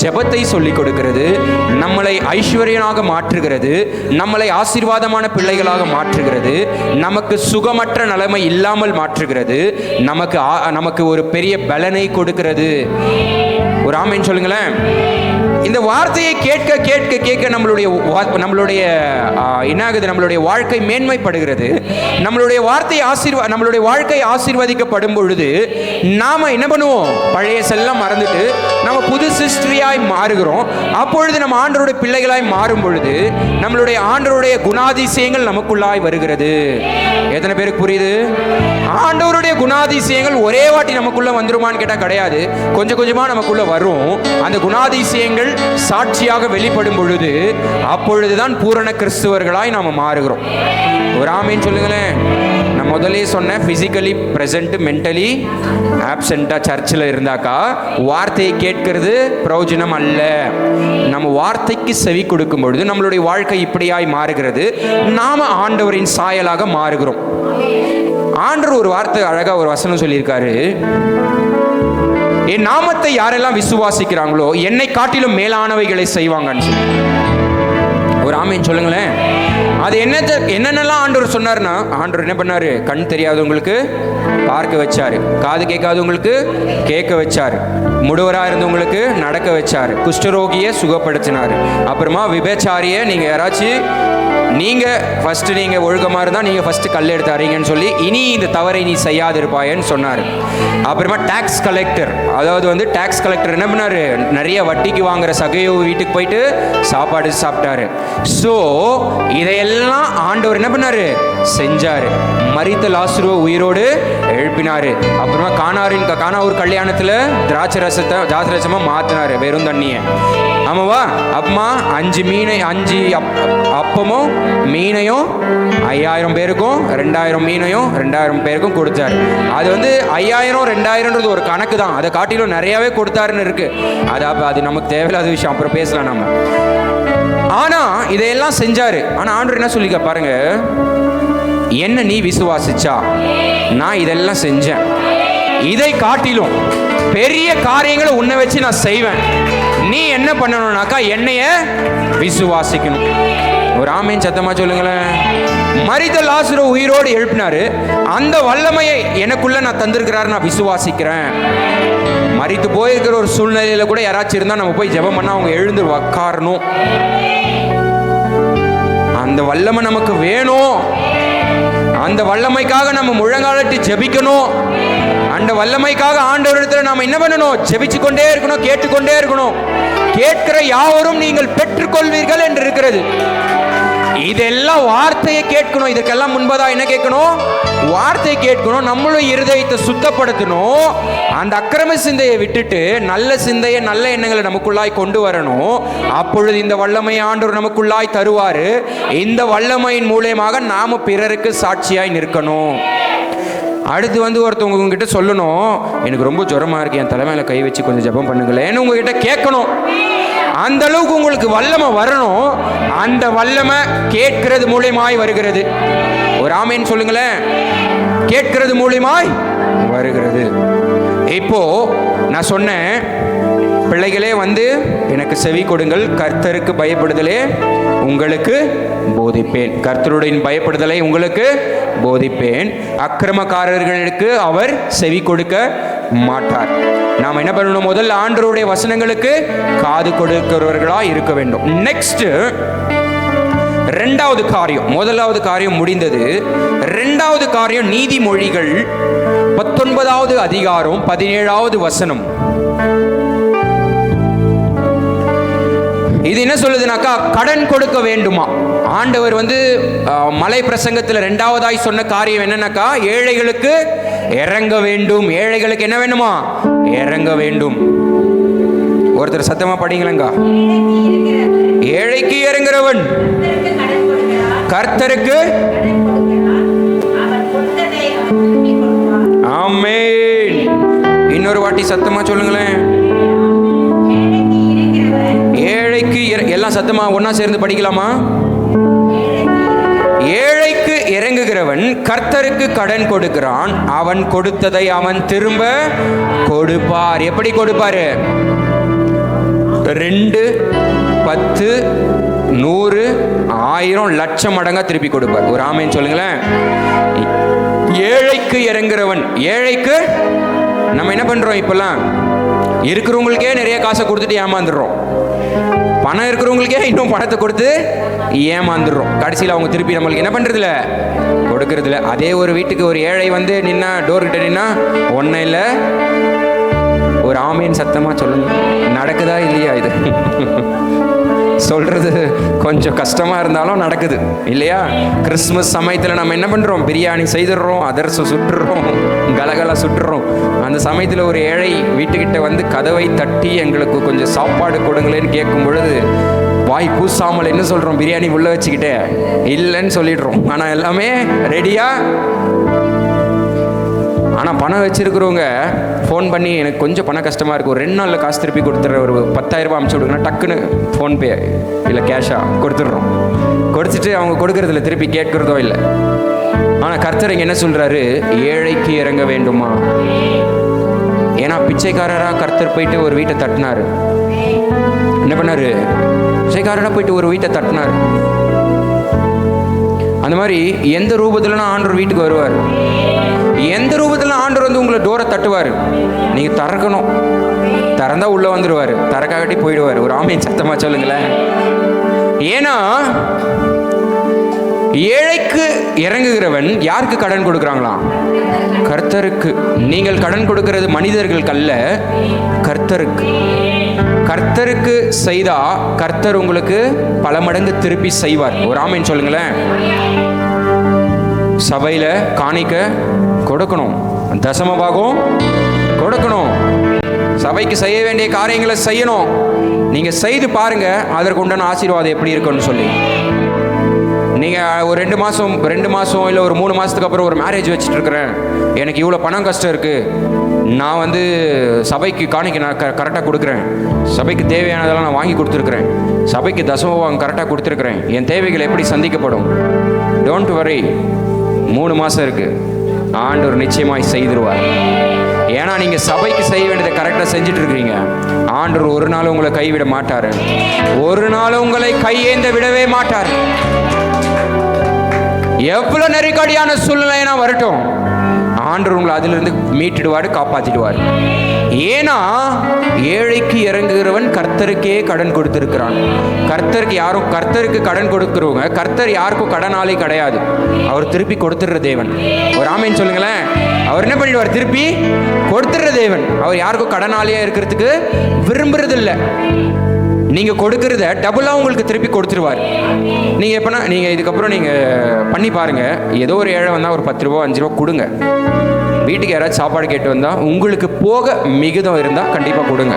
ஜெபத்தை சொல்லிக் கொடுக்கிறது, நம்மளை ஐஸ்வர்யனாக மாற்றுகிறது, நம்மளை ஆசீர்வாதமான பிள்ளைகளாக மாற்றுகிறது, நமக்கு சுகமற்ற நிலைமை இல்லாமல் மாற்றுகிறது, நமக்கு ஒரு பெரிய பலனை கொடுக்கிறது. ஒரு ஆமீன் சொல்லுங்களேன். இந்த வார்த்தையை கேட்க நம்மளுடைய என்னாகுது? நம்மளுடைய வாழ்க்கை மேன்மைப்படுகிறது. நம்மளுடைய வாழ்க்கை ஆசீர்வதிக்கப்படும் பொழுது நாம என்ன பண்ணுவோம்? பழைய செல்லம் மறந்துட்டு நம்ம புது சிருஷ்டியாய் மாறுகிறோம். அப்பொழுது நம்ம ஆண்டவருடைய பிள்ளைகளாய் மாறும் பொழுது நம்மளுடைய ஆண்டவருடைய குணாதிசயங்கள் நமக்குள்ளாய் வருகிறது. எத்தனை பேருக்கு புரியுது? ஆண்டவருடைய குணாதிசயங்கள் ஒரே வாட்டி நமக்குள்ள வந்துருமான்னு கேட்டா கிடையாது. கொஞ்சம் கொஞ்சமா நமக்குள்ள வரும். அந்த குணாதிசயங்கள் சாட்சியாக வெளிப்படும் பொழுது அப்பொழுதுதான் பூரண கிறிஸ்துவர்களாய் நாம மாறுகிறோம். ஒரு ஆமீன் சொல்லுங்களேன். நான் முதலே சொன்னேன், பிசிக்கலி பிரசன்ட் மென்டலி ஆப்சென்டா சர்ச்சில் இருந்தாக்கா வார்த்தையை கேட்கிறது பிரயோஜனம் அல்ல. நம்ம வார்த்தைக்கு செவி கொடுக்கும் பொழுது நம்மளுடைய வாழ்க்கை இப்படியாய் மாறுகிறது. நாம ஆண்டவரின் சாயலாக மாறுகிறோம். ஆண்டவர் ஒரு வார்த்தை அழகா ஒரு வசனம் சொல்லியிருக்காரு, என் நாமத்தை யாரெல்லாம் விசுவாசிக்கிறாங்களோ என்னை காட்டிலும் மேலானவைகளை செய்வாங்கன்னு சொல்லி. ஒரு ஆமீன் சொல்லுங்களேன். அது என்னென்னலாம் ஆண்டவர் சொன்னார்னா, ஆண்டவர் என்ன பண்ணாரு? கண் தெரியாதவங்களுக்கு பார்க்க வச்சாரு, காது கேட்காதவங்களுக்கு கேட்க வச்சாரு, முடுவராக இருந்தவங்களுக்கு நடக்க வச்சாரு, குஷ்டரோகியை சுகப்படுத்தினாரு. அப்புறமா விபச்சாரிய நீங்க யாராச்சும் நீங்க ஒழுக்கமா இருந்தா நீங்க ஃபர்ஸ்ட் கல் எடுத்தாரீங்கன்னு சொல்லி இனி இந்த தவறை நீ செய்யாதிருப்பாயன்னு சொன்னாரு. அப்புறமா டாக்ஸ் கலெக்டர், அதாவது டாக்ஸ் கலெக்டர் என்ன பண்ணாரு? நிறைய வட்டிக்கு வாங்குற சகையோ வீட்டுக்கு போயிட்டு சாப்பாடு சாப்பிட்டாரு. ஸோ இதையெல்லாம் ஆண்டவர் என்ன பண்ணாரு? செஞ்சாரு. மரித்த லாசருவை உயிரோடு எழுப்பினாரு. அப்புறமா கானாவூர் கல்யாணத்துல திராட்சை ரசமா மாத்தினாரு, வெறும் தண்ணிய. ஆமாவா? அப்புறமா 5 அப்பமும் மீனையும் 5000 பேருக்கும் 2000 மீனையும் 2000 பேருக்கும் கொடுத்தாரு. அது 5000 2000ன்றது ஒரு கணக்கு தான். அதை காட்டிலும் நிறையவே கொடுத்தாருன்னு இருக்கு. அது நமக்கு தேவையில்லாத விஷயம், அப்புறம் பேசலாம் நம்ம. ஆனா இதையெல்லாம் செஞ்சாரு. ஆனா ஆண்டவர் என்ன சொல்லிக்க பாருங்க, என்ன நீ விசுவாசிச்சா நான் இதெல்லாம் செஞ்சேன், இதை காட்டிலும் பெரிய காரியங்களை உன்னை வச்சு நான் செய்வேன். நீ என்ன பண்ணணும்னாக்கா என்னைய விசுவாசிக்கணும். ஒரு ஆமீன் சத்தமா சொல்லுங்களேன். மரித்த லாசரு உயிரோடு எழுப்பினாரு. அந்த வல்லமையை எனக்குள்ள நான் தந்திருக்கிறாரு, நான் விசுவாசிக்கிறேன். மரித்து போயிருக்கிற ஒரு சூழ்நிலையில கூட யாராச்சும் இருந்தா நம்ம போய் ஜெபம் பண்ணா அவங்க எழுந்து உட்காரணும். அந்த வல்லமை நமக்கு வேணும். அந்த வல்லமைக்காக நம்ம முழங்காலட்டி ஜெபிக்கணும். அந்த வல்லமைக்காக ஆண்டவரிடத்துல நாம என்ன பண்ணணும்? ஜெபிச்சு கொண்டே இருக்கணும், கேட்டுக்கொண்டே இருக்கணும். கேட்கிற யாவரும் நீங்கள் பெற்றுக்கொள்வீர்கள் என்று இருக்கிறது. இதெல்லாம் வார்த்தையை கேட்கணும். இதுக்கெல்லாம் முன்பதா என்ன கேட்கணும்? வார்த்தை கேட்கணும். நம்மளும் இருதயத்தை சுத்தப்படுத்தணும். அந்த அக்கிரம சிந்தையை விட்டுட்டு நல்ல சிந்தையை, நல்ல எண்ணங்களை நமக்குள்ளாய் கொண்டு வரணும். அப்பொழுது இந்த வல்லமையை ஆண்டவர் நமக்குள்ளாய் தருவாரு. இந்த வல்லமையின் மூலமாக நாம பிறருக்கு சாட்சியாய் நிற்கணும். அடுத்து ஒருத்தவங்க உங்ககிட்ட சொல்லணும், எனக்கு ரொம்ப ஜுரமா இருக்கு, என் தலைமையில கை வச்சு கொஞ்சம் ஜெபம் பண்ணுங்களேன்னு உங்ககிட்ட கேட்கணும். அந்த அளவுக்கு உங்களுக்கு வல்லமை வரணும். அந்த வல்லமை கேட்கிறது மூலியமாய் வருகிறது. ஒரு ஆமீன் சொல்லுங்களேன். கேட்கிறது மூலியமாய் வருகிறது. இப்போ நான் சொன்னேன், பிள்ளைகளே எனக்கு செவி கொடுங்கள், கர்த்தருக்கு பயப்படுதலே உங்களுக்கு போதிப்பேன். கர்த்தருடைய பயப்படுதலை உங்களுக்கு போதிப்பேன். அக்கிரமக்காரர்களுக்கு அவர் செவி கொடுக்க மாட்டார். நாம் என்ன பண்ணணும்? முதல்ல ஆண்டவருடைய வசனங்களுக்கு காது கொடுக்கிறவர்களா இருக்க வேண்டும். நெக்ஸ்ட் இரண்டாவது காரியம். முதலாவது காரியம் முடிந்தது. இரண்டாவது காரியம் நீதிமொழிகள் 19வது அதிகாரம் 17வது வசனம். இது என்ன சொல்லுதுனாக்கா, கடன் கொடுக்க வேண்டுமா? ஆண்டவர் மலை பிரசங்கத்தில் 2வதாய் சொன்ன காரியம் என்னன்னாக்கா, ஏழைகளுக்கு இறங்க வேண்டும். ஏழைகளுக்கு என்ன வேண்டுமா? இறங்க வேண்டும். ஒருத்தர் சத்தமா படிங்களேங்க. ஏழைக்கு இறங்குறவன் கர்த்தருக்கு. ஆமென். இன்னொரு வாட்டி சத்தமா சொல்லுங்களேன். ஏழைக்கு எல்லாம் சத்தமா ஒன்னா சேர்ந்து படிக்கலாமா? ஏழைக்கு இறங்குகிறவன் கர்த்தருக்கு கடன் கொடுக்கிறான், அவன் கொடுத்ததை அவன் திரும்ப கொடுப்பார். எப்படி கொடுப்பாரு? 2, 10, 100, 1000, லட்சம் மடங்கா திருப்பி கொடுப்பார். ஒரு ஆமேன் சொல்லுங்களேன். ஏழைக்கு இறங்குறவன். ஏழைக்கு நம்ம என்ன பண்றோம்? இப்பெல்லாம் இருக்கிறவங்களுக்கே நிறைய காசை கொடுத்துட்டு ஏமாந்துடுறோம். பணம் இருக்கிறவங்களுக்கே இன்னும் பணத்தை கொடுத்து ஏமாந்துடுறோம். கடைசியில் அவங்க திருப்பி நம்மளுக்கு என்ன பண்றதில்ல? கொடுக்கறதில்ல. அதே ஒரு வீட்டுக்கு ஒரு ஏழை நின்னா, டோர் கிட்ட நின்னா, ஒன்னும் இல்லை ஒரு ஆமேன் சத்தமாக சொல்லுங்க. நடக்குதா இல்லையா? இது சொல்றது கொஞ்சம் கஷ்டமா இருந்தாலும் நடக்குது இல்லையா? கிறிஸ்துமஸ் சமயத்தில் நம்ம என்ன பண்றோம்? பிரியாணி செய்துடுறோம், அதிரசம் சுட்டுறோம், கலகலா சுட்டுறோம். அந்த சமயத்தில் ஒரு ஏழை வீட்டுக்கிட்ட வந்து கதவை தட்டி எங்களுக்கு கொஞ்சம் சாப்பாடு கொடுங்களேன்னு கேட்கும் பொழுது வாய் கூசாமல் என்ன சொல்றோம்? பிரியாணி உள்ள வச்சுக்கிட்டே இல்லைன்னு சொல்லிடுறோம். ஆனா எல்லாமே ரெடியா. ஆனால் பணம் வச்சிருக்கிறவங்க ஃபோன் பண்ணி எனக்கு கொஞ்சம் பணம் கஷ்டமாக இருக்குது, ஒரு 2 நாளில் காசு திருப்பி கொடுத்துட்ற, ஒரு 10,000 ரூபாய் அனுப்பிச்சி விடுங்கன்னா டக்குன்னு ஃபோன்பே இல்லை கேஷாக கொடுத்துட்றோம். கொடுத்துட்டு அவங்க கொடுக்கறதில்ல, திருப்பி கேட்குறதோ இல்லை. ஆனால் கர்த்தர் இங்கே என்ன சொல்கிறாரு? ஏழைக்கு இறங்க வேண்டுமா? ஏன்னா பிச்சைக்காரராக கர்த்தர் போயிட்டு ஒரு வீட்டை தட்டினார். என்ன பண்ணாரு? பிச்சைக்காரராக போயிட்டு ஒரு வீட்டை தட்டினார். அந்த மாதிரி எந்த ரூபத்துலனா ஆண்டவர் வீட்டுக்கு வருவார், எந்த ரூபத்தில் ஆண்டவர் வந்து உங்களை டோரை தட்டுவார். நீங்கள் திறக்கணும், திறந்தா உள்ள வந்துடுவார், திறக்காட்டி போயிடுவார். ஒரு ஆமேன் சத்தமாக சொல்லுங்களேன். ஏன்னா ஏழைக்கு இறங்குகிறவன் யாருக்கு கடன் கொடுக்குறாங்களாம்? கர்த்தருக்கு. நீங்கள் கடன் கொடுக்கிறது மனிதர்களுக்கு அல்ல, கர்த்தருக்கு. கர்த்தருக்கு செய்தா கர்த்தர் உங்களுக்கு பல மடங்கு திருப்பி செய்வார். ஒரு ஆமேன் சொல்லுங்களேன். சபையில் காணிக்க கொடுக்கணும், தசம பாகம் கொடுக்கணும், சபைக்கு செய்ய வேண்டிய காரியங்களை செய்யணும். நீங்க செய்து பாருங்க அதற்கு உண்டான ஆசீர்வாதம் எப்படி இருக்குன்னு சொல்லி. நீங்க ஒரு 2 மாசம் இல்லை ஒரு 3 மாசத்துக்கு அப்புறம் ஒரு மேரேஜ் வச்சுட்டு இருக்கிறேன், எனக்கு இவ்வளோ பணம் கஷ்டம் இருக்கு, நான் வந்து சபைக்கு காணிக்க நான் கரெக்டாக கொடுக்குறேன், சபைக்கு தேவையானதெல்லாம் நான் வாங்கி கொடுத்துருக்குறேன், சபைக்கு தசமபாகம் கரெக்டாக கொடுத்துருக்குறேன், என் தேவைகள் எப்படி சந்திக்கப்படும்? டோன்ட் வரி, 3 மாதம் இருக்கு, ஆண்டவர் நிச்சயமாய் செய்திருவார். ஏன்னா நீங்க சபைக்கு செய்ய வேண்டியதை கரெக்டாக செஞ்சுட்டு இருக்கிறீங்க. ஆண்டவர் ஒரு நாள் உங்களை கைவிட மாட்டார், ஒரு நாள் உங்களை கையேந்த விடவே மாட்டார். எவ்வளவு நெருக்கடியான சூழ்நிலைனா வரட்டும், ஆண்டவர் உங்களை அதிலிருந்து மீட்டுடுவார், காப்பாற்றிடுவார். ஏன்னா ஏழைக்கு இறங்குகிறவன் கர்த்தருக்கே கடன் கொடுத்திருக்கிறான். கர்த்தருக்கு கடன் கொடுக்கிறவங்க, கர்த்தர் யாருக்கும் கடனாளி கிடையாது, அவர் திருப்பி கொடுத்துடுற தேவன். ஒரு ஆமேன் சொல்லுங்களேன். அவர் என்ன பண்ணிடுவார்? திருப்பி கொடுத்துடுற தேவன். அவர் யாருக்கும் கடனாளியா இருக்கிறதுக்கு விரும்புறதில்லை. நீங்க கொடுக்கறத டபுளா உங்களுக்கு திருப்பி கொடுத்துருவார். நீங்க எப்பனா நீங்க இதுக்கப்புறம் நீங்க பண்ணி பாருங்க, ஏதோ ஒரு ஏழை வந்தா ஒரு 10 ரூபா 5 ரூபா கொடுங்க. வீட்டுக்கு யாராச்சும் சாப்பாடு கேட்டு வந்தா உங்களுக்கு போக மிகுதம் இருந்தா கண்டிப்பா கொடுங்க,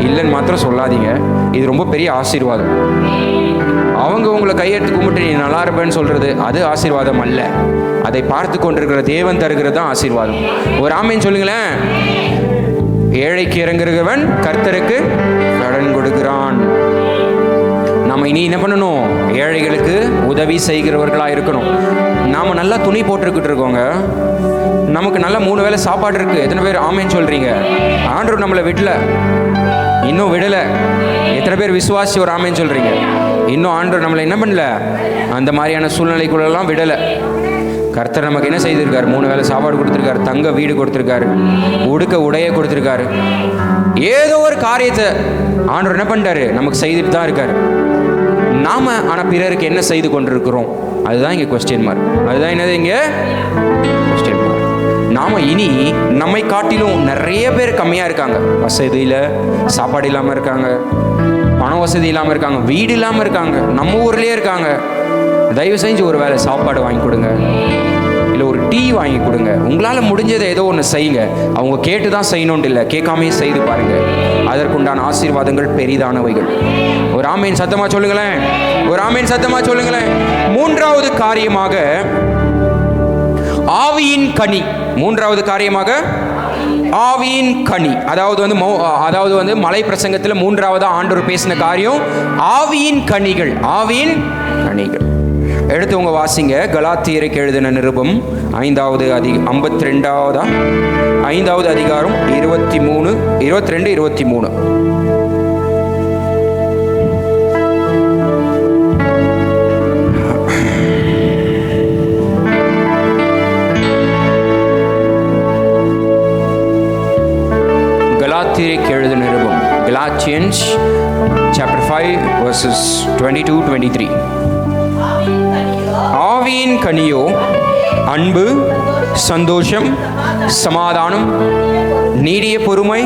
இல்லைன்னு மாத்திரம் சொல்லாதீங்க. இது ரொம்ப பெரிய ஆசீர்வாதம். அவங்க உங்களை கையெடுத்து கும்பிட்டு நீ நல்லா இருப்பேன்னு சொல்றது அது ஆசீர்வாதம் அல்ல, அதை பார்த்து கொண்டிருக்கிற தேவன் தருகிறது தான் ஆசீர்வாதம். ஒரு ஆமேன் சொல்லுங்களேன். ஏழைக்கு இறங்குகிறவன் கர்த்தருக்கு கடன் கொடுக்கிறான். நம்ம இனி என்ன பண்ணணும்? ஏழைகளுக்கு உதவி செய்கிறவர்களா இருக்கணும். நாம நல்லா துணி போட்டுக்கிட்டு இருக்கோங்க, நமக்கு நல்லா 3 வேளை சாப்பாடு இருக்கு. எத்தனை பேர் ஆமேன்னு சொல்றீங்க? ஆண்டவர் நம்மளை இன்னும் விடல. எத்தனை பேர் விசுவாசி ஒரு ஆமேன்னு சொல்றீங்க? இன்னும் ஆண்டவர் நம்மளை என்ன பண்ணல, அந்த மாதிரியான சூழ்நிலைக்குள்ளெல்லாம் விடலை. கர்த்தர் நமக்கு என்ன செய்திருக்காரு? 3 வேளை சாப்பாடு கொடுத்துருக்காரு, தங்க வீடு கொடுத்துருக்காரு, உடுக்க உடைய கொடுத்துருக்காரு. ஏதோ ஒரு காரியத்தை ஆண்டவர் என்ன பண்ணிட்டாரு? நமக்கு செய்துட்டு தான் இருக்காரு. நாம ஆனால் பிறருக்கு என்ன செய்து கொண்டிருக்கிறோம்? அதுதான் இங்கே கொஸ்டின் மார்க். அதுதான் என்னது இங்கே கொஸ்டின் மார்க். நாம இனி நம்மை காட்டிலும் நிறைய பேர் கம்மியாக இருக்காங்க. வசதியில் சாப்பாடு இல்லாமல் இருக்காங்க, பண வசதி இல்லாமல் இருக்காங்க, வீடு இல்லாமல் இருக்காங்க, நம்ம ஊர்லேயே இருக்காங்க. தயவு செஞ்சு ஒரு வேளை சாப்பாடு வாங்கி கொடுங்க, இல்லை ஒரு டீ வாங்கி கொடுங்க. உங்களால் முடிஞ்சதை ஏதோ ஒன்று செய்யுங்க. அவங்க கேட்டு தான் செய்யணும்னு இல்லை, கேட்காமே செய்து பாருங்க. அதற்குண்டான ஆசீர்வாதங்கள் பெரிதானவைகள். ஒரு ஆமேன் சத்தமா சொல்லுங்களேன். ஒரு ஆமேன் சத்தமா சொல்லுங்களேன். 3வது காரியமாக ஆவியின் கனி. 3வது காரியமாக ஆவியின் கனி. அதாவது வந்து மலை பிரசங்கத்தில் 3வது ஆண்டவர் பேசின காரியம் ஆவியின் கனிகள். ஆவியின் கனிகள் எடுத்து உங்க வாசிங்க. கலாத்தியருக்கு எழுதின நிருபம் 5வது 5வது அதிகாரம் 22, 23. கலாத்தியருக்கு எழுதின நிருபம், Galatians chapter 5 verses 22-23. ஆவியின் கனியோ அன்பு, சந்தோஷம், சமாதானம், நீடிய பொறுமை,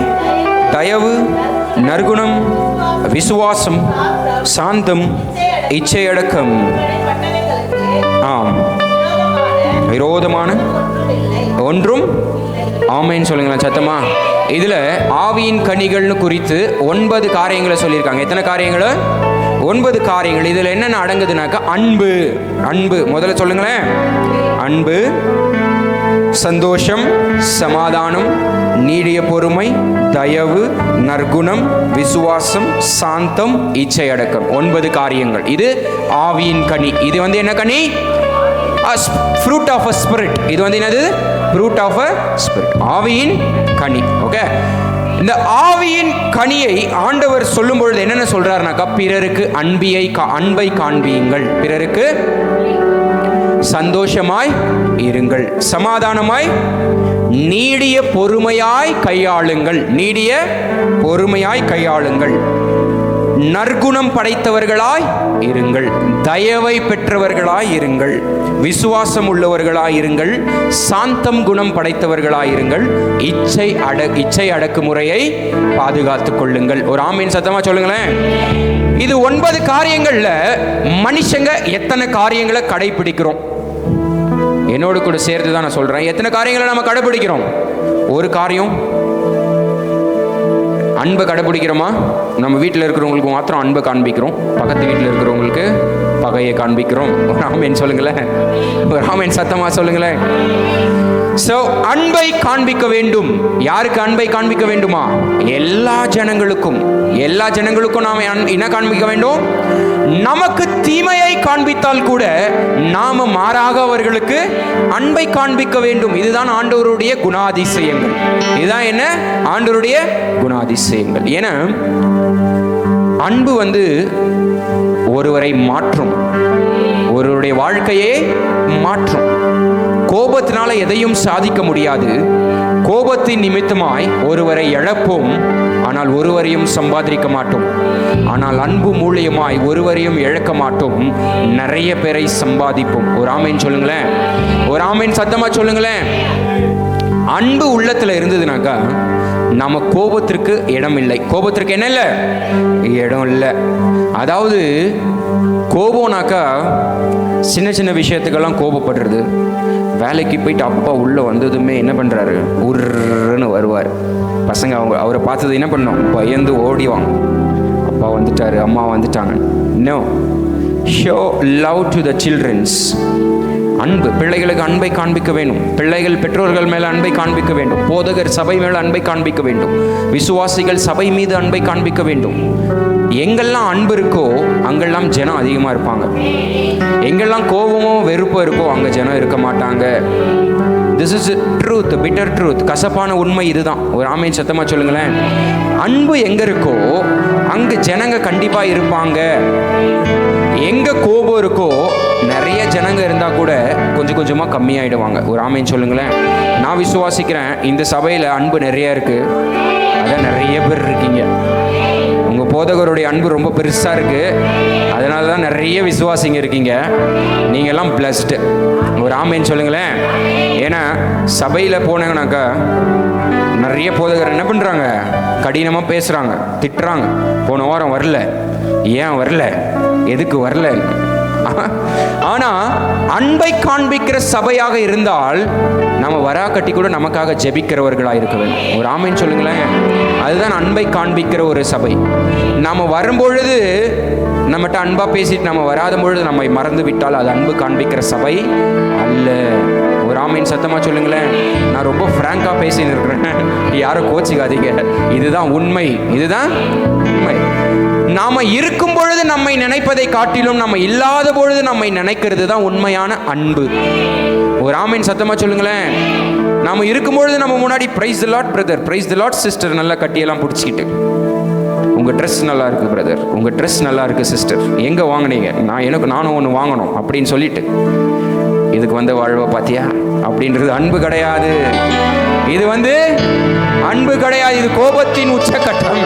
தயவு, நற்குணம், விசுவாசம், சாந்தம், இச்சையடக்கம். ஆம், விரோதமான ஒன்றும். ஆமென் சொல்லுங்களேன் சத்தமா. இதுல ஆவியின் கனிகள்னு குறித்து 9 காரியங்களை சொல்லியிருக்காங்க. எத்தனை காரியங்கள்? 9 காரியங்கள். இதுல என்னென்ன அடங்குதுனாக்கா, அன்பு. அன்பு முதல்ல சொல்லுங்களேன். அன்பு, சந்தோஷம், சமாதானம், நீடிய பொறுமை, தயவு, நற்குணம், விசுவாசம், சாந்தம், இச்சை அடக்கம். 9 காரியங்கள். இது ஆவியின் கனி. இது என்ன கனி? Fruit of a spirit. இது என்னது? ஃப்ரூட் ஆஃப் அ ஸ்பிரிட், ஆவியின் கனி. ஓகே. இந்த ஆவியின் கனியை ஆண்டவர் சொல்லும் பொழுது என்னென்ன சொல்றாருனாக்கா, பிறருக்கு அன்பை காண்பியுங்கள், பிறருக்கு சந்தோஷமாய் இருங்கள், சமாதானமாய், நீடிய பொறுமையாய் கையாளுங்கள், நீடிய பொறுமையாய் கையாளுங்கள், நற்குணம் படைத்தவர்களாய் இருங்கள், தயவை பெற்றவர்களாய் இருங்கள், விசுவாசம் உள்ளவர்களாய் இருங்கள், சாந்தம் குணம் படைத்தவர்களாய் இருங்கள், இச்சை அடக்குமுறையை பாதுகாத்துக் கொள்ளுங்கள். ஒரு ஆமீன் சத்தமா சொல்லுங்களேன். இது 9 காரியங்கள்ல மனுஷங்க எத்தனை காரியங்களை கடைபிடிக்கிறோம்? என்னோடு கூட சேர்த்து தான் நான் சொல்றேன். எத்தனை காரியங்களை நம்ம கடைபிடிக்கிறோம்? ஒரு காரியம், அன்பை கடைபிடிக்கிறோமா? நம்ம வீட்டில் இருக்கிறவங்களுக்கு மாத்திரம் அன்பை காண்பிக்கிறோம், பக்கத்து வீட்டில் இருக்கிறவங்களுக்கு பகையை காண்பிக்கிறோம். ராமேன் சொல்லுங்களேன், ராமேன் சத்தமா சொல்லுங்களேன். சோ அன்பை காண்பிக்க வேண்டும். யாருக்கு அன்பை காண்பிக்க வேண்டுமா? எல்லா ஜனங்களுக்கும். எல்லா ஜனங்களுக்கும் நாம என்ன காண்பிக்க வேண்டும்? நமக்கு தீமையை காண்பித்தால் கூட நாம மாறாக அவர்களுக்கு அன்பை காண்பிக்க வேண்டும். இதுதான் ஆண்டவருடைய குணாதிசயங்கள். இதுதான் என்ன? ஆண்டவருடைய குணாதிசயங்கள். ஏன்னா அன்பு ஒருவரை மாற்றும், ஒருவருடைய வாழ்க்கையே மாற்றும். கோபத்தினால எதையும் சாதிக்க முடியாது. கோபத்தின் நிமித்தமாய் ஒருவரை இழப்போம், ஆனால் ஒருவரையும் சம்பாதிக்க மாட்டோம். ஆனால் அன்பு மூலியமாய் ஒருவரையும் இழக்க மாட்டோம், நிறைய பேரை சம்பாதிப்போம். ஒரு ஆமேன் சொல்லுங்களேன், ஒரு ஆமேன் சத்தமா சொல்லுங்களேன். அன்பு உள்ளத்துல இருந்ததுனாக்கா நம்ம கோபத்திற்கு இடம் இல்லை. கோபத்திற்கு என்ன இல்லை? இடம் இல்லை. அதாவது கோபம்னாக்கா சின்ன சின்ன விஷயத்துக்கெல்லாம் கோபப்படுறது. வேலைக்கு போயிட்டு அப்பா உள்ளே வந்ததுமே என்ன பண்ணுறாரு? உருன்னு வருவார். பசங்க அவரை பார்த்தது என்ன பண்ணோம்? பயந்து ஓடிவாங்க. அப்பா வந்துட்டாரு, அம்மா வந்துட்டாங்க. No, show love to the children's. அன்பு, பிள்ளைகளுக்கு அன்பை காண்பிக்க வேண்டும். பிள்ளைகள் பெற்றோர்கள் மேலே அன்பை காண்பிக்க வேண்டும். போதகர் சபை மேலே அன்பை காண்பிக்க வேண்டும். விசுவாசிகள் சபை மீது அன்பை காண்பிக்க வேண்டும். எங்கெல்லாம் அன்பு இருக்கோ அங்கெல்லாம் ஜனம் அதிகமாக இருப்பாங்க. எங்கெல்லாம் கோபமோ வெறுப்போ இருக்கோ அங்கே ஜனம் இருக்க மாட்டாங்க. This is truth, bitter truth. கசப்பான உண்மை இதுதான். ஒரு ஆமேன் சத்தமா சொல்லுங்களேன். அன்பு எங்க இருக்கோ அங்கு ஜனங்க கண்டிப்பா இருப்பாங்க. எங்க கோபம் இருக்கோ நிறைய ஜனங்க இருந்தா கூட கொஞ்சம் கொஞ்சமா கம்மியாயிடுவாங்க. ஒரு ஆமேன் சொல்லுங்களேன். நான் விசுவாசிக்கிறேன் இந்த சபையில அன்பு நிறைய இருக்கு. அதான் நிறைய பேர் இருக்கீங்க. உங்க போதகருடைய அன்பு ரொம்ப பெருசா இருக்கு. அதனால தான் நிறைய விசுவாசிங்க இருக்கீங்க. நீங்க எல்லாம் பிளஸ்டு. ஒரு ஆமேன் சொல்லுங்களேன். ஏன்னா சபையில போனாங்கனாக்கா நிறைய போதகர் என்ன பண்றாங்க? கடினமா பேசுறாங்க, திட்டுறாங்க. போன வாரம் வரல, ஏன் வரல, எதுக்கு வரல. ஆனா அன்பை காண்பிக்கிற சபையாக இருந்தால் நம்ம வரா கட்டி கூட நமக்காக ஜெபிக்கிறவர்களாக இருக்க வேண்டும். ஒரு ஆமேன் சொல்லுங்களேன். அதுதான் அன்பை காண்பிக்கிற ஒரு சபை. நாம வரும்பொழுது நம்மகிட்ட அன்பா பேசிட்டு நம்ம வராத பொழுது நம்மை மறந்து விட்டால் அது அன்பு காண்பிக்கிற சபை அல்ல. ஒரு ஆமேன் சத்தமா சொல்லுங்களேன். நான் ரொம்ப ஃப்ராங்கா பேசின்னு இருக்கிறேன், யாரும் கோச்சிக்காதீங்க. இதுதான் உண்மை, இதுதான் உண்மை. நாம இருக்கும் பொழுது நம்மை நினைப்பதை காட்டிலும் நம்ம இல்லாத பொழுது நம்மை நினைக்கிறது தான் உண்மையான அன்பு. ஒரு ஆமேன் சத்தமா சொல்லுங்களேன். நாம இருக்கும் பொழுது நம்ம முன்னாடி praise the Lord brother, praise the Lord sister நல்லா கட்டியெல்லாம் பிடிச்சிக்கிட்டு, உங்க ட்ரெஸ் நல்லா இருக்கு பிரதர், உங்க ட்ரெஸ் நல்லா இருக்கு சிஸ்டர், எங்க வாங்கினீங்க, நானும் ஒன்று வாங்கணும் அப்படின்னு சொல்லிட்டு இதுக்கு வாழ்வை பாத்தியா அப்படின்றது அன்பு கிடையாது. இது அன்பு கிடையாது. இது கோபத்தின் உச்சக்கட்டம்,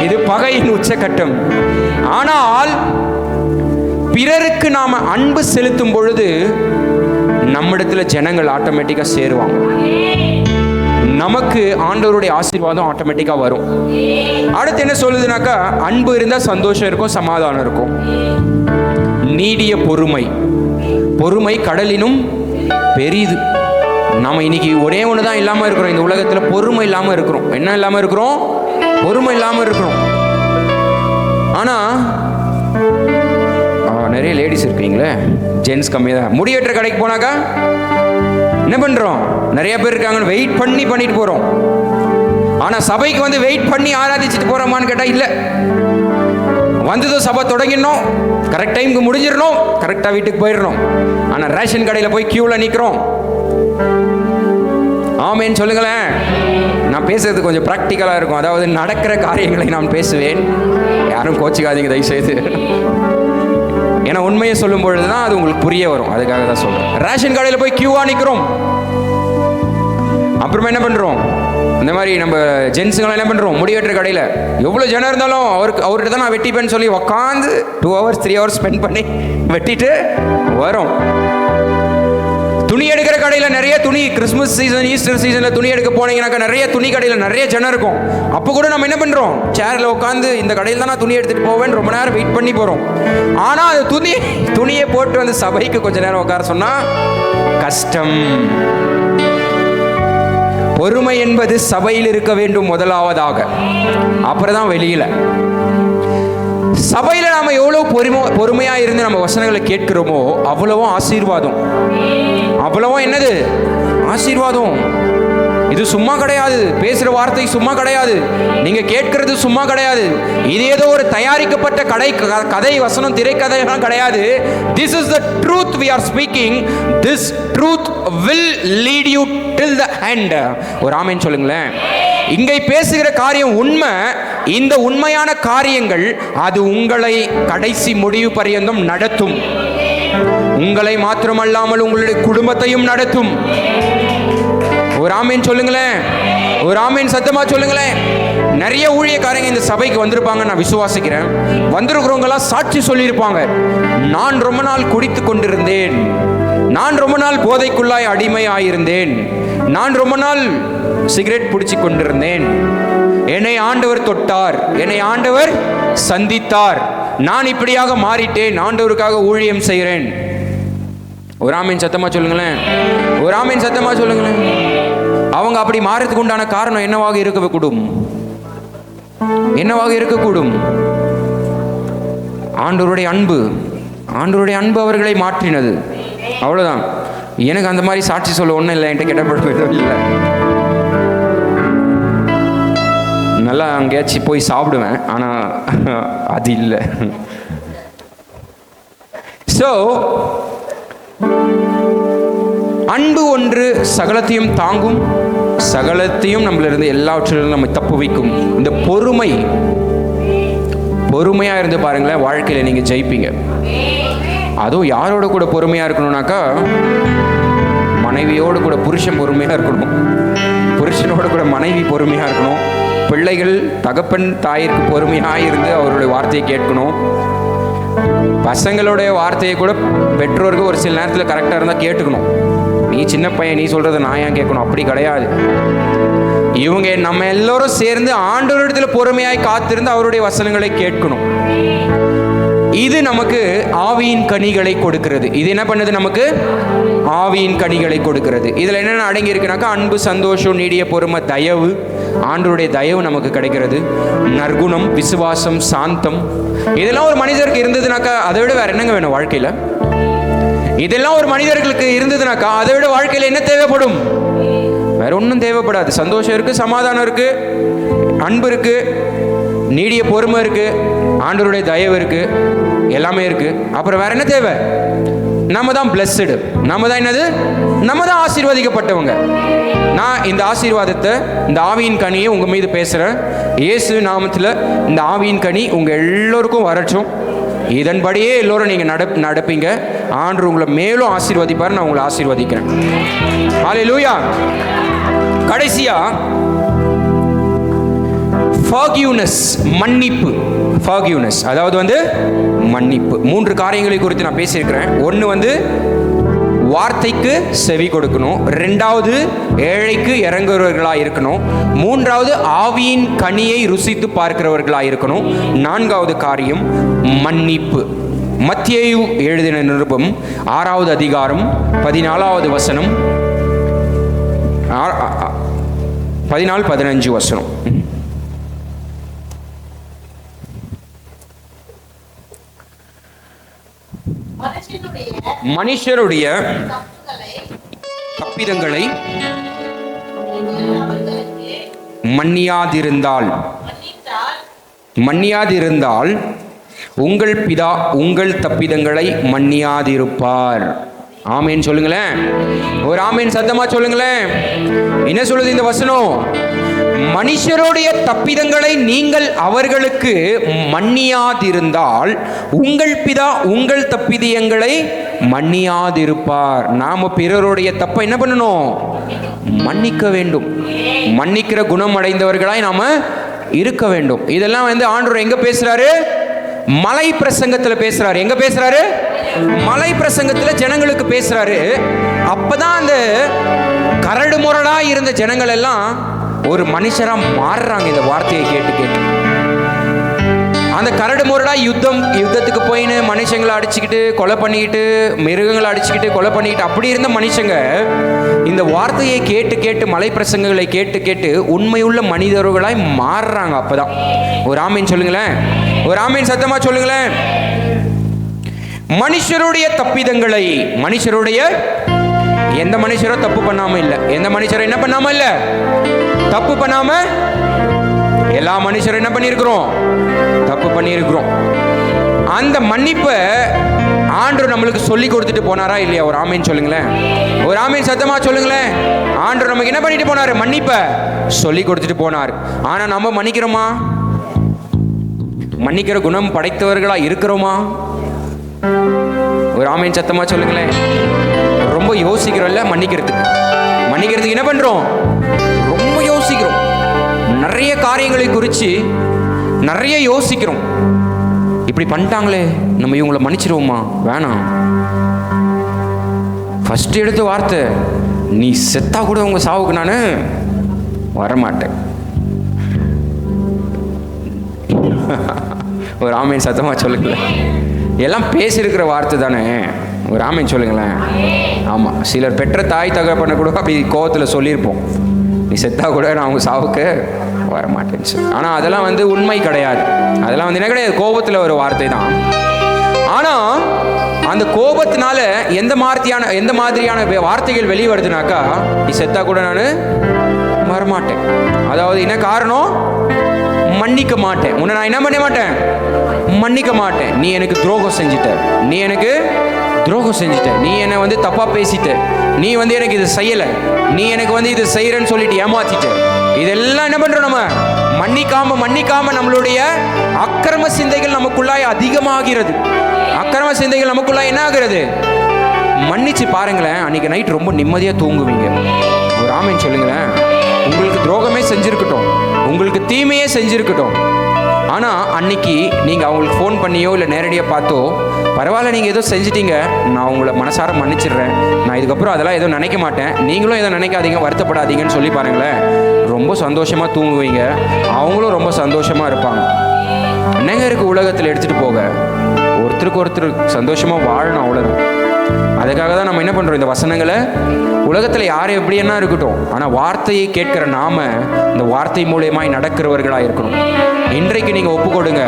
இது பகையின் உச்சக்கட்டம். ஆனால் பிறருக்கு நாம அன்பு செலுத்தும் பொழுது நம்மிடத்துல ஜனங்கள் ஆட்டோமேட்டிக்கா சேருவாங்க. நமக்கு ஆண்டவருடைய ஆசீர்வாதம் ஆட்டோமேட்டிக்கா வரும். அடுத்து என்ன சொல்லுதுனாக்கா, அன்பு இருந்தா சந்தோஷம் இருக்கும், சமாதானம் இருக்கும். நீடிய பொறுமை, பொறுமை கடலினும் பெரிது. நாம இன்னைக்கு ஒரே ஒன்று தான் இல்லாமல் இருக்கிறோம் இந்த உலகத்தில், பொறுமை இல்லாமல் இருக்கிறோம். என்ன இல்லாமல் இருக்கிறோம்? பொறுமை இல்லாமல் இருக்கிறோம். ஆனால் நிறைய லேடிஸ் இருக்கீங்களே, ஜென்ஸ் கம்மியாக தான். முடி வெட்டுற கடைக்கு போனாக்கா என்ன பண்ணுறோம்? நிறைய பேர் இருக்காங்கன்னு வெயிட் பண்ணிட்டு போகிறோம். ஆனால் சபைக்கு வந்து வெயிட் பண்ணி ஆராதிச்சுட்டு போகிறோமான்னு கேட்டால் இல்லை. வந்ததும் சபை தொடங்கிடணும், கரெக்ட் டைமுக்கு முடிஞ்சிடணும், கரெக்டாக வீட்டுக்கு போயிடணும். ஆனால் ரேஷன் கடையில் போய் கியூவில் நிற்கிறோம். ஆமேன்னு சொல்லுங்களேன். நான் பேசுறது கொஞ்சம் ப்ராக்டிக்கலாக இருக்கும், அதாவது நடக்கிற காரியங்களை நான் பேசுவேன். யாரும் கோச்சிக்காதீங்க தயவுசெய்து. ஏன்னா உண்மையை சொல்லும் பொழுது தான் அது உங்களுக்கு புரிய வரும், அதுக்காக தான் சொல்கிறேன். ரேஷன் கடையில் போய் கியூவாக நிற்கிறோம். அப்புறமா என்ன பண்ணுறோம்? இந்த மாதிரி நம்ம ஜென்ஸுங்களாம் என்ன பண்ணுறோம்? முடி வெட்டுற கடையில் எவ்வளோ ஜனம் இருந்தாலும் அவர்கிட்ட தான் நான் வெட்டிப்பேன்னு சொல்லி உக்காந்து 2 hours 3 hours ஸ்பெண்ட் பண்ணி வெட்டிட்டு வரோம். துணி எடுக்கிற கடையில் நிறைய துணி, கிறிஸ்மஸ் சீசன், ஈஸ்டர் சீசனில் துணி எடுக்க போனீங்கன்னாக்கா நிறைய துணி கடையில் நிறைய ஜனம் இருக்கும். அப்போ கூட நம்ம என்ன பண்ணுறோம்? சேரில் உட்காந்து இந்த கடையில் தான் நான் துணி எடுத்துகிட்டு போவேன், ரொம்ப நேரம் வெயிட் பண்ணி போகிறோம். ஆனால் அது துணியை போட்டு வந்து சபைக்கு கொஞ்ச நேரம் உட்கார சொன்னால் கஷ்டம். பொறுமை என்பது சபையில் இருக்க வேண்டும் முதலாவதாக, அப்புறம் தான் வெளியில். சபையில் நாம எவ்வளவு பொறுமையா இருந்து நம்ம வசனங்களை கேட்கிறோமோ அவ்வளவும் ஆசீர்வாதம். அவ்வளவும் என்னது? ஆசீர்வாதம். இது சும்மா கிடையாது, பேசுற வார்த்தை சும்மா கிடையாது, நீங்க கேட்கிறது சும்மா கிடையாது. இது ஏதோ ஒரு தயாரிக்கப்பட்ட கதை வசனம் திரைக்கதைலாம் கிடையாது. This is the truth we are speaking. This truth will lead you till the end. ஒரு ஆமென் சொல்லுங்களேன். இங்கே பேசுகிற காரியம் உண்மை. இந்த உண்மையான காரியங்கள் அது உங்களை கடைசி முடிவு பரியந்தம் நடத்தும். உங்களை மாத்திரமல்லாமல் உங்களுடைய குடும்பத்தையும் நடத்தும். ஒரு ஆமீன் சொல்லுங்களேன். ஒரு ஆமீன் சத்தமா சொல்லுங்களேன். நிறைய ஊழியக்காரங்க இந்த சபைக்கு வந்திருப்பாங்க, நான் விசுவாசிக்கிறேன். வந்திருக்கிறவங்களாம் சாட்சி சொல்லியிருப்பாங்க. நான் ரொம்ப நாள் குடித்து கொண்டிருந்தேன், நான் ரொம்ப நாள் போதைக்குள்ளாய் அடிமையாயிருந்தேன், நான் ரொம்ப நாள் சிகரெட் பிடிச்சு கொண்டிருந்தேன், என்னை ஆண்டவர் தொட்டார், என்னை ஆண்டவர் சந்தித்தார், நான் இப்படியாக மாறிட்டேன், ஆண்டவருக்காக ஊழியம் செய்கிறேன். ஒரு ஆமீன் சத்தமா சொல்லுங்களேன். ஒரு ஆமீன் சத்தமா சொல்லுங்களேன். அவங்க அப்படி மாறதுக்கு உண்டான காரணம் என்னவாக இருக்கக்கூடும்? என்னவாக இருக்கக்கூடும்? ஆண்டவருடைய அன்பு. ஆண்டவருடைய அன்பு அவர்களை மாற்றினது. அவ்வளவுதான். எனக்கு அந்த மாதிரி சாட்சி சொல்ல ஒன்றும் இல்லை, என்கிட்ட கெட்டப்படுவது இல்லை. நல்லா அங்கேயாச்சும் போய் சாப்பிடுவேன், ஆனால் அது இல்லை. ஸோ அன்பு ஒன்று சகலத்தையும் தாங்கும், சகலத்தையும் நம்மளிருந்து எல்லாவற்றிலும் நம்ம தப்பு வைக்கும். இந்த பொறுமையாக இருந்து பாருங்களேன், வாழ்க்கையில் நீங்கள் ஜெயிப்பீங்க. அதுவும் யாரோட கூட பொறுமையாக இருக்கணும்னாக்கா, மனைவியோடு கூட புருஷன் பொறுமையாக இருக்கணும், புருஷனோட கூட மனைவி பொறுமையாக இருக்கணும், பிள்ளைகள் தகப்பன் தாயிற்கு பொறுமையாக இருந்து அவருடைய வார்த்தையை கேட்கணும். பசங்களுடைய வார்த்தையை கூட பெற்றோருக்கு ஒரு சில நேரத்தில் கரெக்டாக இருந்தால் கேட்டுக்கணும். நீ சின்ன பையன், நீ சொல்கிறத நான் ஏன் கேட்கணும்? அப்படி கிடையாது. இவங்க நம்ம எல்லோரும் சேர்ந்து ஆண்டவரிடத்தில் பொறுமையாய் காத்திருந்து அவருடைய வசனங்களை கேட்கணும். இது நமக்கு ஆவியின் கனிகளை கொடுக்கிறது. இது என்ன பண்ணுது? நமக்கு ஆவியின் கனிகளை கொடுக்கிறது. இதில் என்னென்ன அடங்கி இருக்குனாக்கா, அன்பு, சந்தோஷம், நீடிய பொறுமை, தயவு. ஆண்டவருடைய தயவு நமக்கு கிடைக்கிறது. நற்குணம், விசுவாசம், சாந்தம். இதெல்லாம் ஒரு மனிதருக்கு இருந்ததுனாக்கா அதை விட வேற என்னங்க வேணும் வாழ்க்கையில்? இதெல்லாம் ஒரு மனிதர்களுக்கு இருந்ததுனாக்கா அதை விட வாழ்க்கையில் என்ன தேவைப்படும்? வேற ஒன்றும் தேவைப்படாது. சந்தோஷம் இருக்கு, சமாதானம் இருக்கு, அன்பு இருக்கு, நீடிய பொறுமை இருக்கு, ஆண்டவருடைய தயவு இருக்கு, எல்லாமே இருக்கு. அப்புறம் வேற என்ன தேவை? நம்ம தான் பிளஸ்டு. நம்ம தான் என்னது? நம்ம தான் ஆசீர்வதிக்கப்பட்டவங்க. நான் இந்த ஆசீர்வாதத்தை, இந்த ஆவியின் கனியை உங்க மீது பேசுறேன். இயேசு நாமத்தில் இந்த ஆவியின் கனி உங்க எல்லோருக்கும் வரட்டும். இதன்படியே எல்லோரும் நீங்க நடப்பீங்க. ஆண்டவர் உங்களை மேலும் ஆசீர்வதிப்பார். நான் உங்களை ஆசீர்வதிக்கிறேன். ஹல்லேலூயா. கடைசியா forgiveness, மன்னிப்பு. forgiveness அதாவது மன்னிப்பு. 3 காரியங்களை குறித்து நான் பேசியிருக்கிறேன். ஒன்று வார்த்தைக்கு செவி கொடுக்கணும். ரெண்டாவது ஏழைக்கு இறங்குறவர்களாக இருக்கணும். மூன்றாவது ஆவியின் கனியை ருசித்து பார்க்கிறவர்களாக இருக்கணும். நான்காவது காரியம் மன்னிப்பு. மத்தேயு எழுதின நிருபம் 6வது அதிகாரம் 14வது வசனம், 14-15 வசனம். மனுஷருடைய தப்பிதங்களை மன்னியாதிருந்தால் உங்கள் பிதா உங்கள் தப்பிதங்களை மன்னியாதிருப்பார். ஆமேன் சொல்லுங்களேன். ஒரு ஆமேன் சத்தமா சொல்லுங்களேன். என்ன சொல்லுது இந்த வசனம்? மனுஷருடைய தப்பிதங்களை நீங்கள் அவர்களுக்கு மன்னியாதிருந்தால் உங்கள் பிதா உங்கள் தப்பிதங்களை மன்னியாதிருப்பார். நாம பிறருடைய தப்பை என்ன பண்ணணும்? மன்னிக்க வேண்டும். மன்னிக்கிற குணம் அடைந்தவர்களாய் நாம இருக்க வேண்டும். இதெல்லாம் ஆண்டவர் எங்க பேசுறாரு? மலை பிரசங்கத்தில் பேசுறாரு. எங்க பேசுறாரு? மலை பிரசங்கத்தில் ஜனங்களுக்கு பேசுறாரு. அப்பதான் அந்த கரடு முரடா இருந்த ஜனங்கள் எல்லாம் ஒரு மனுஷரா மாறுறாங்க. இந்த வார்த்தையை கேட்டு கேட்டு அந்த கரடு முரடா யுத்தத்துக்கு போயின்னு மனுஷங்களை அடிச்சுக்கிட்டு கொலை பண்ணிக்கிட்டு, மிருகங்களை அடிச்சுக்கிட்டு கொலை பண்ணிக்கிட்டு அப்படி இருந்த மனுஷங்க இந்த வார்த்தையை கேட்டு கேட்டு, மலை பிரசங்கங்களை கேட்டு கேட்டு உண்மையுள்ள மனிதர்களாய் மாறுறாங்க. அப்பதான் ஒரு ஆமீன் சொல்லுங்களேன். ஒரு ஆமீன் சத்தமா சொல்லுங்களேன். மனுஷருடைய தப்பிதங்களை, மனுஷருடைய எந்த மனுஷரோ தப்பு பண்ணாம இல்ல, எந்த மனுஷரும் என்ன பண்ணாம இல்ல, தப்பு பண்ணாம எல்லா மனுஷரும் என்ன பண்ணியிருக்கிறோம்? தப்பு பண்ணியிருக்கிறோம். அந்த மன்னிப்பை ஆண்டவர் நம்மளுக்கு சொல்லி கொடுத்துட்டு போனாரா இல்லையா? ஒரு ஆமீன் சொல்லுங்களேன். ஒரு ஆமீன் சத்தமா சொல்லுங்களேன். ஆண்டவர் நமக்கு என்ன பண்ணிட்டு போனாரு? மன்னிப்பை சொல்லி கொடுத்துட்டு போனார். ஆனா நம்ம மன்னிக்கிறோமா? மன்னிக்கிற குணம் படைத்தவர்களா இருக்கிறோமா? ஒரு ஆமீன் சத்தமா சொல்லுங்களேன். ரொம்ப யோசிக்கிறோம்ல மன்னிக்கிறதுக்கு என்ன பண்றோம்? ரொம்ப யோசிக்கிறோம். நிறைய காரியங்களை குறித்து நிறைய யோசிக்கிறோம். இப்படி பண்ணிட்டாங்களே, நம்ம இவங்களை மன்னிச்சிருவோமா? வேணாம். ஃபர்ஸ்ட் எடுத்த வார்த்தை, நீ செத்தா கூட உங்க சாவுக்கு நான் வரமாட்டேன். ஒரு ஆமீன் சத்தமா சொல்லுங்களேன். எல்லாம் பேசியிருக்கிற வார்த்தை தானே. ஒரு ஆமீன் சொல்லுங்களேன். ஆமாம், சிலர் பெற்ற தாய் தகப்பனை கூட அப்படி கோவத்தில் சொல்லியிருப்போம், நீ செத்தா கூட நான் அவங்க சாவுக்கு வரமாட்டேன்னு சொல்லி. ஆனால் அதெல்லாம் உண்மை கிடையாது. அதெல்லாம் என்ன கிடையாது, கோபத்தில் ஒரு வார்த்தை தான். ஆனால் அந்த கோபத்தினால எந்த மாதிரியான வார்த்தைகள் வெளியே வருதுனாக்கா, நீ செத்தா கூட நான் வரமாட்டேன். அதாவது என்ன காரணம்? மன்னிக்க மாட்டேன். உன்னை நான் என்ன பண்ண மாட்டேன்? மன்னிக்க மாட்டேன். நீ எனக்கு துரோகம் செஞ்சிட்ட, நீ எனக்கு துரோகம் செஞ்சிட்ட, நீ என்னை தப்பா பேசிட்ட, நீ எனக்கு இது செய்யலை, நீ எனக்கு இது செய்யறேன்னு சொல்லிட்டு ஏமாத்திட்ட. இதெல்லாம் என்ன பண்றோம்? நம்ம மன்னிக்காம நம்மளுடைய அக்கிரம சிந்தைகள் நமக்குள்ளாய் அதிகமாகிறது. அக்கிரம சிந்தைகள் நமக்குள்ளாய் என்ன ஆகிறது? மன்னிச்சு பாருங்களேன், அன்னைக்கு நைட் ரொம்ப நிம்மதியா தூங்குவீங்க. ஒரு ஆமீன் சொல்லுங்களேன். உங்களுக்கு துரோகமே செஞ்சிருக்கட்டும், உங்களுக்கு தீமையே செஞ்சிருக்கட்டும், ஆனால் அன்னைக்கு நீங்கள் அவங்களுக்கு ஃபோன் பண்ணியோ இல்லை நேரடியாக பார்த்தோ, பரவாயில்ல நீங்கள் ஏதோ செஞ்சிட்டீங்க, நான் உங்களை மனசார மன்னிச்சிடுறேன், நான் இதுக்கப்புறம் அதெல்லாம் எதுவும் நினைக்க மாட்டேன், நீங்களும் எதுவும் நினைக்காதீங்க, வருத்தப்படாதீங்கன்னு சொல்லி பாருங்களேன், ரொம்ப சந்தோஷமாக தூங்குவீங்க. அவங்களும் ரொம்ப சந்தோஷமாக இருப்பாங்க. என்னங்க இருக்குது உலகத்தில் எடுத்துகிட்டு போக? ஒருத்தருக்கு ஒருத்தர் சந்தோஷமாக வாழணும், அவ்வளோதான். அதுக்காக தான் நம்ம என்ன பண்ணுறோம்? இந்த வசனங்களை உலகத்தில் யாரும் எப்படி என்ன இருக்கட்டும், ஆனால் வார்த்தையை கேட்கிற நாம இந்த வார்த்தை மூலியமாய் நடக்கிறவர்களாக இருக்கணும். இன்றைக்கு நீங்கள் ஒப்பு கொடுங்க,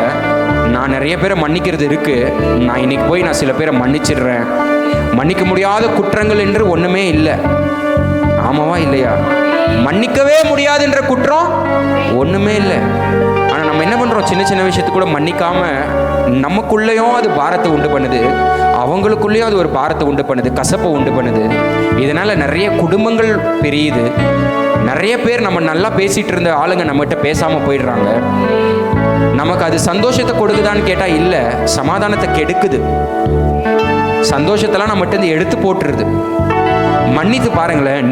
நான் நிறைய பேரை மன்னிக்கிறது இருக்குது, நான் இன்னைக்கு போய் நான் சில பேரை மன்னிச்சிடுறேன். மன்னிக்க முடியாத குற்றங்கள் என்று ஒன்றுமே இல்லை. ஆமாவா இல்லையா? மன்னிக்கவே முடியாதுன்ற குற்றம் ஒன்றுமே இல்லை. ஆனால் நம்ம என்ன பண்ணுறோம்? சின்ன சின்ன விஷயத்துக்கு கூட மன்னிக்காமல் நமக்குள்ளேயும் அது பாரத்தை உண்டு பண்ணுது, அவங்களுக்குள்ளேயும் அது ஒரு பாரத்தை உண்டு பண்ணுது, கசப்பை உண்டு பண்ணுது. இதனால் நிறைய குடும்பங்கள் பிரியுது. நிறைய பேர் நம்ம நல்லா பேசிகிட்டு இருந்த ஆளுங்க நம்மகிட்ட பேசாமல் போயிடுறாங்க. நமக்கு அது சந்தோஷத்தை கொடுக்குதான்னு கேட்டால் இல்லை, சமாதானத்தை கெடுக்குது. சந்தோஷத்தெல்லாம் நம்மகிட்ட எடுத்து போட்டுருது. மன்னித்து பாருங்களேன்.